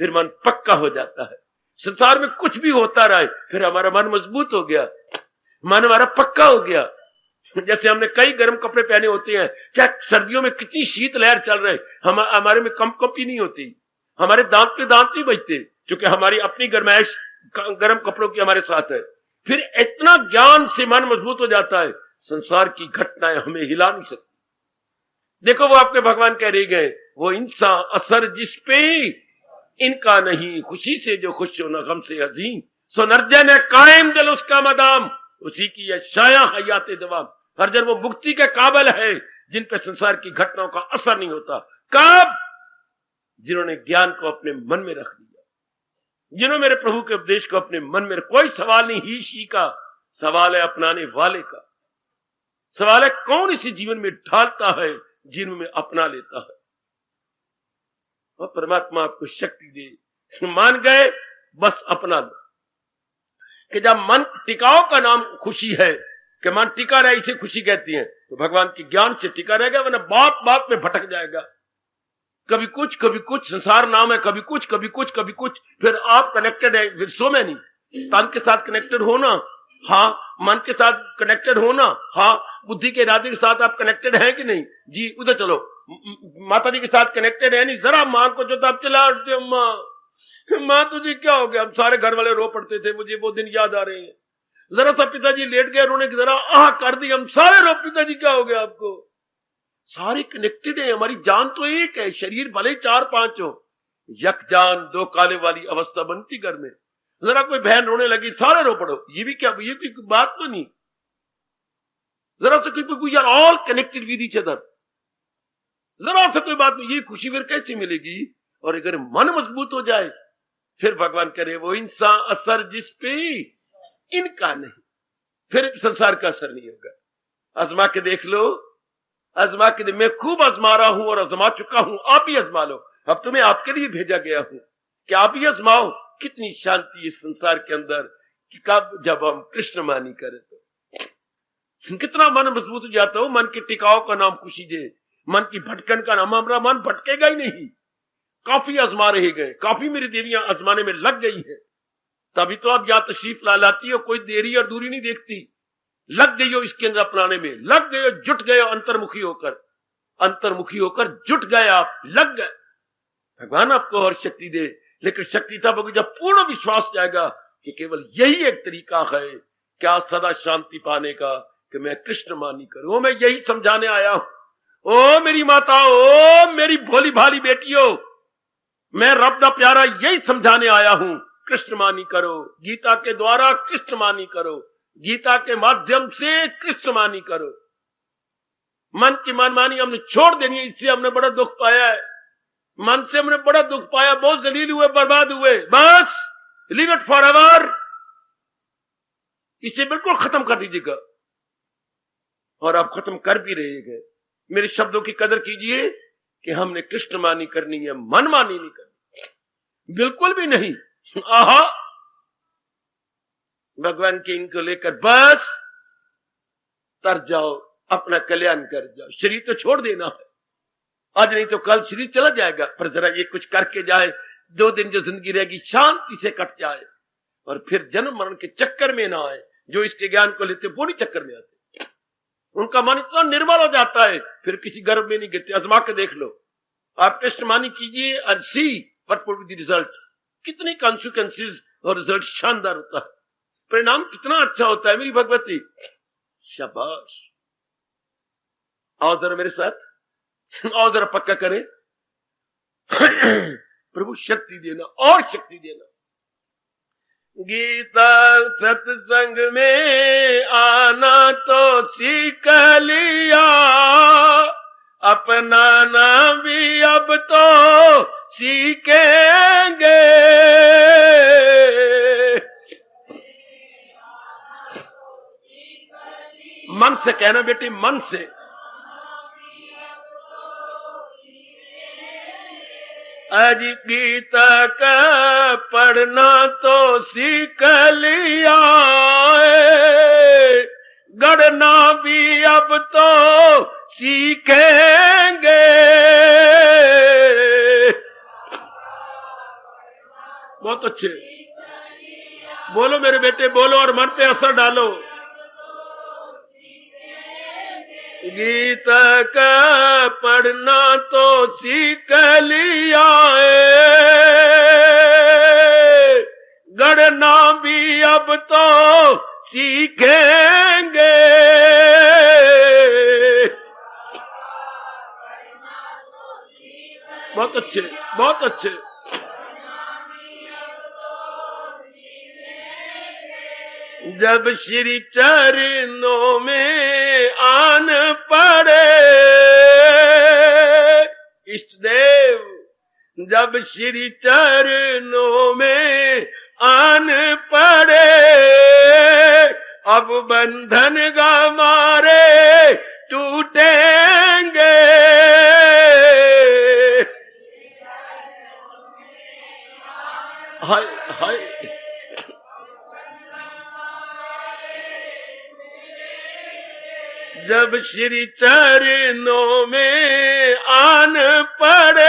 [SPEAKER 1] फिर मन पक्का हो जाता है। संसार में कुछ भी होता रहे, फिर हमारा मन मजबूत हो गया, मन हमारा पक्का हो गया। जैसे हमने कई गर्म कपड़े पहने होते हैं, क्या सर्दियों में कितनी शीत लहर चल रही, हमारे में कंपकंपी नहीं होती, हमारे दांत पे दांत नहीं बजते, क्योंकि हमारी अपनी गर्माइश गर्म कपड़ों की हमारे साथ है। फिर इतना ज्ञान से मन मजबूत हो जाता है, संसार की घटनाएं हमें हिला नहीं सकती। देखो वो आपके भगवान कह रहे गए, वो इंसान असर जिस पे इनका नहीं, खुशी से जो खुश हो न गम से अजीम, सो नर्जन है कायम दिल उसका मदाम, उसी की यह शाया हयाते दवाम। हर जन वो मुक्ति के काबिल है जिन पे संसार की घटनाओं का असर नहीं होता। कब? जिन्होंने ज्ञान को अपने मन में रख दिया, जिन्होंने मेरे प्रभु के उपदेश को अपने मन में। कोई सवाल नहीं ही शी का, सवाल है अपनाने वाले का। सवाल है कौन इसे जीवन में ढालता है, जीवन में अपना लेता है। और परमात्मा आपको शक्ति दे। मान गए, बस अपना लो। कि जब मन टिकाव का नाम खुशी है, कि मन टिका रहे, इसे खुशी कहती है, तो भगवान के ज्ञान से टिका रहेगा, वरना बात बात में भटक जाएगा। कभी कुछ संसार नाम है, कभी कुछ कभी कुछ कभी कुछ। फिर आप कनेक्टेड है, फिर सो में नहीं। तन के साथ कनेक्टेड होना, हाँ। मन के साथ कनेक्टेड होना, हाँ। बुद्धि के इरादे के साथ आप कनेक्टेड हैं कि नहीं? जी, उधर चलो। माता जी के साथ कनेक्टेड है नहीं? जरा मां को जो तब चला उठते, मां तुझे क्या हो गया? हम सारे घर वाले रो पड़ते थे, मुझे वो दिन याद आ रहे हैं। जरा सा पिताजी लेट गए, उन्होंने जरा आह कर दी, हम सारे रो, पिताजी क्या हो गया आपको? सारे कनेक्टेड है। हमारी जान तो एक है, शरीर भले ही 4-5 हो। यक जान दो काले वाली अवस्था बनती घर में। जरा कोई बहन रोने लगी, सारे रो पड़ो, ये भी क्या, ये कोई बात तो नहीं। जरा से कोई यार all connected with each other, जरा से कोई बात नहीं। ये खुशी फिर कैसे मिलेगी? और अगर मन मजबूत हो जाए, फिर भगवान करे वो इंसान असर जिस पे इनका नहीं, फिर संसार का असर नहीं होगा। आजमा के देख लो, आजमा के। मैं खूब आजमा रहा हूं और आजमा चुका हूं, आप भी आजमा लो। अब तुम्हें आपके लिए भेजा गया हूं कि आप भी आजमाओ। कितनी शांति इस संसार के अंदर कि कब जब हम कृष्ण मानी करें तो कितना मन मजबूत हो जाता हो। मन के टिकाव का नाम खुशी दे, मन की भटकन का नाम। हमारा मन भटकेगा ही नहीं। काफी आजमा रहे गए, काफी मेरी देवियां आजमाने में लग गई है। तभी तो आप यहां तशरीफ लाती हो, कोई देरी और दूरी नहीं देखती। लग गई हो इसके अंदर अपनाने में, लग गए हो, जुट गए हो, अंतर्मुखी होकर जुट गए, आप लग गए। भगवान आपको और शक्ति दे, लेकिन शक्ति तब होगी जब पूर्ण विश्वास जाएगा कि केवल यही एक तरीका है क्या सदा शांति पाने का, कि मैं कृष्ण मानी करूं। मैं यही समझाने आया हूं। ओ मेरी माताओं, ओ मेरी भोली भाली बेटियों, मैं रब दा प्यारा यही समझाने आया हूं। कृष्ण मानी करो, गीता के द्वारा कृष्ण मानी करो, गीता के माध्यम से कृष्ण मानी करो। मन की मनमानी हमने छोड़ देनी है, इससे हमने बड़ा दुख पाया है। मन से हमने बड़ा दुख पाया, बहुत जलील हुए, बर्बाद हुए। बस लीव इट फॉर एवर, इसे बिल्कुल खत्म कर दीजिएगा। और आप खत्म कर भी रहिएगा। मेरे शब्दों की कदर कीजिए कि हमने कृष्ण मानी करनी है, मनमानी नहीं करनी, बिल्कुल भी नहीं। आहा, भगवान के इनको लेकर बस तर जाओ, अपना कल्याण कर जाओ। शरीर तो छोड़ देना है, आज नहीं तो कल शरीर चला जाएगा, पर जरा ये कुछ करके जाए, 2 दिन जो जिंदगी रहेगी शांति से कट जाए, और फिर जन्म मरण के चक्कर में ना आए। जो इसके ज्ञान को लेते पूरी चक्कर में आते, उनका मन इतना निर्मल हो जाता है, फिर किसी गर्भ में नहीं गिरते। आजमा के देख लो, आप कृष्ण मानी कीजिए और see what would be the result. कितनी कॉन्सिक्वेंसेस और रिजल्ट शानदार होता है, परिणाम कितना अच्छा होता है। मेरी भगवती, शाबाश। आओ जरा मेरे साथ, आओ जरा पक्का करें। प्रभु शक्ति देना और शक्ति देना। गीता सत्संग में आना तो सीख लिया, अपनाना भी अब तो सीखेंगे। मन से कहना बेटी, मन से। आज गीता का पढ़ना तो सीख लिया, गढ़ना भी अब तो सीखेंगे। बहुत अच्छे, बोलो मेरे बेटे, बोलो और मन पे असर डालो। गीता का पढ़ना तो सीख लिया है, गढ़ना भी अब तो सीखेंगे। बहुत अच्छे, बहुत अच्छे। जब श्री चरणों में आन पड़े, इष्ट देव, जब श्री चरणों में आन पड़े, अब बंधन हमारे टूटेंगे। हाय हाय, जब श्री चरणों में आन पड़े,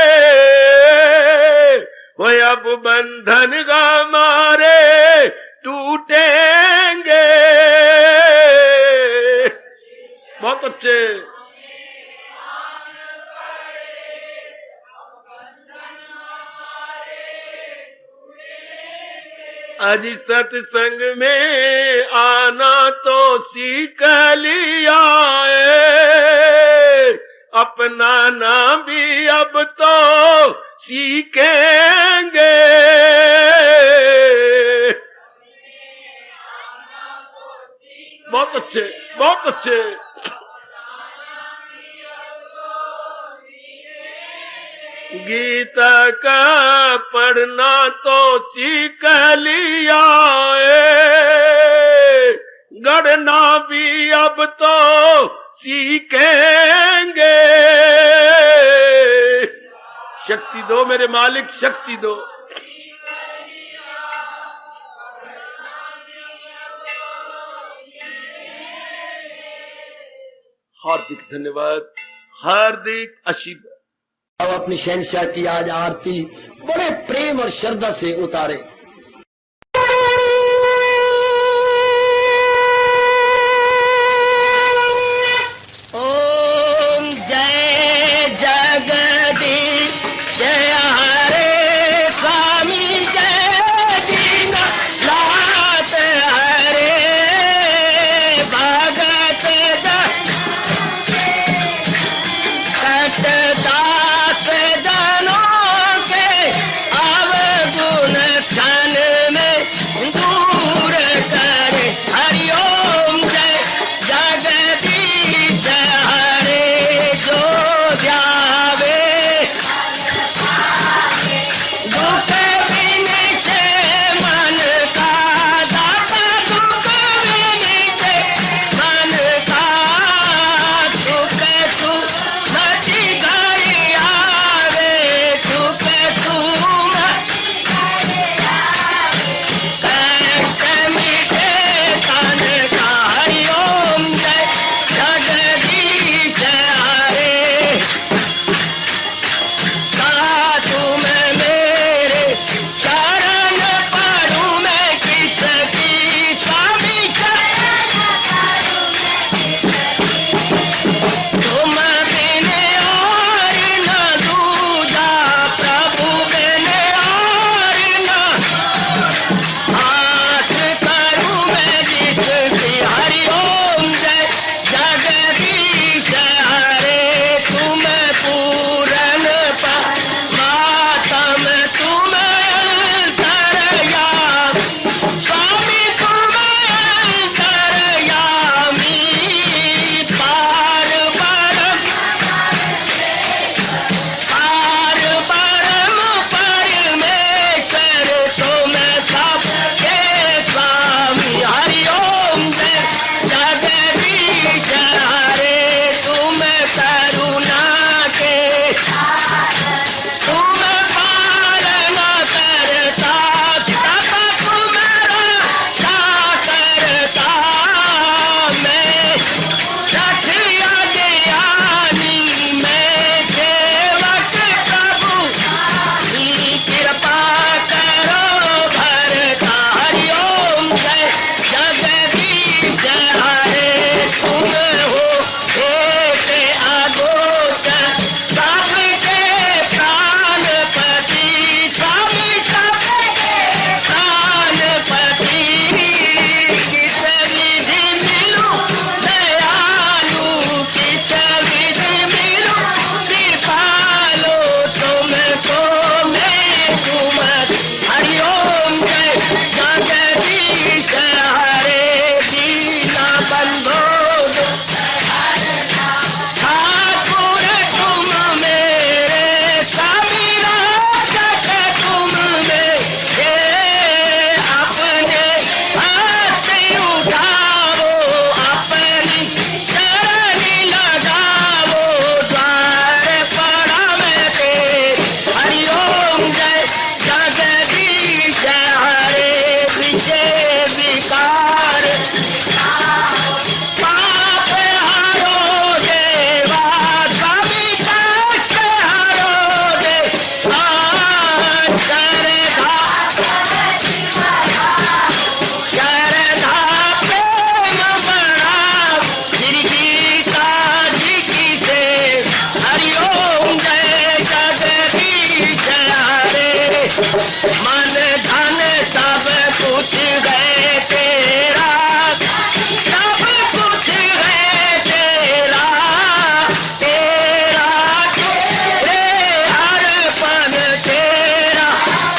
[SPEAKER 1] वो अब बंधन हमारे टूटेंगे। बहुत अच्छे। आज सत्संग में आना तो सीख लिया है, अपनाना भी अब तो सीखेंगे। बहुत अच्छे, बहुत अच्छे। गीता का पढ़ना तो सीख लिया है, गढ़ना भी अब तो सीखेंगे। शक्ति दो मेरे मालिक, शक्ति दो। हार्दिक धन्यवाद, हार्दिक आशीर्वाद।
[SPEAKER 2] अब अपनी शहंशाह की आज आरती बड़े प्रेम और श्रद्धा से उतारे।
[SPEAKER 3] ओम जय जगदीश जय
[SPEAKER 2] मन धन सब कुछ है तेरा, सब कुछ है तेरा, तेरा तेरे अर्पण तेरा,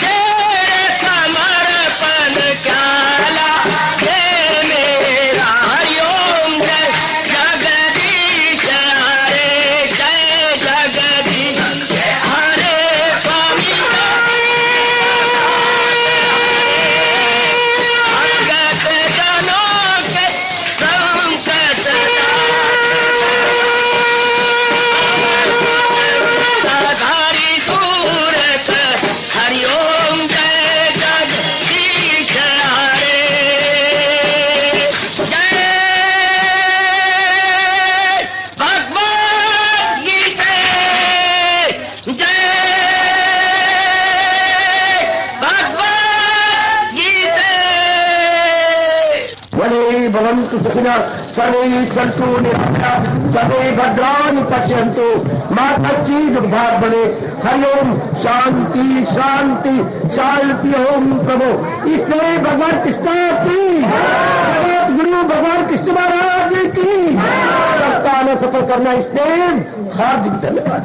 [SPEAKER 2] तेरे समर्पण क्या हे मेरा। हरिओम जय जगदीश हरे, जय जगदीश हरे स्वामी भगत जनों के संकट साधारी सूरत। हरिओम जय जगदीश हरे, जय भगवद गीता, जय भगवद गीता।
[SPEAKER 3] वने भवन्तु सुखिनः सर्वे सन्तु निरामयाः सर्वे भद्राणि पश्यन्तु मा कश्चित् दुर्भाग् भवेत्। हरि ओम शांति शांति शांति। ओम प्रभु इसलिए भगवान कृष्ण की जगत गुरु भगवान कृष्ण महाराज की सप्ताह में सफल करना इसलिए हार्दिक धन्यवाद।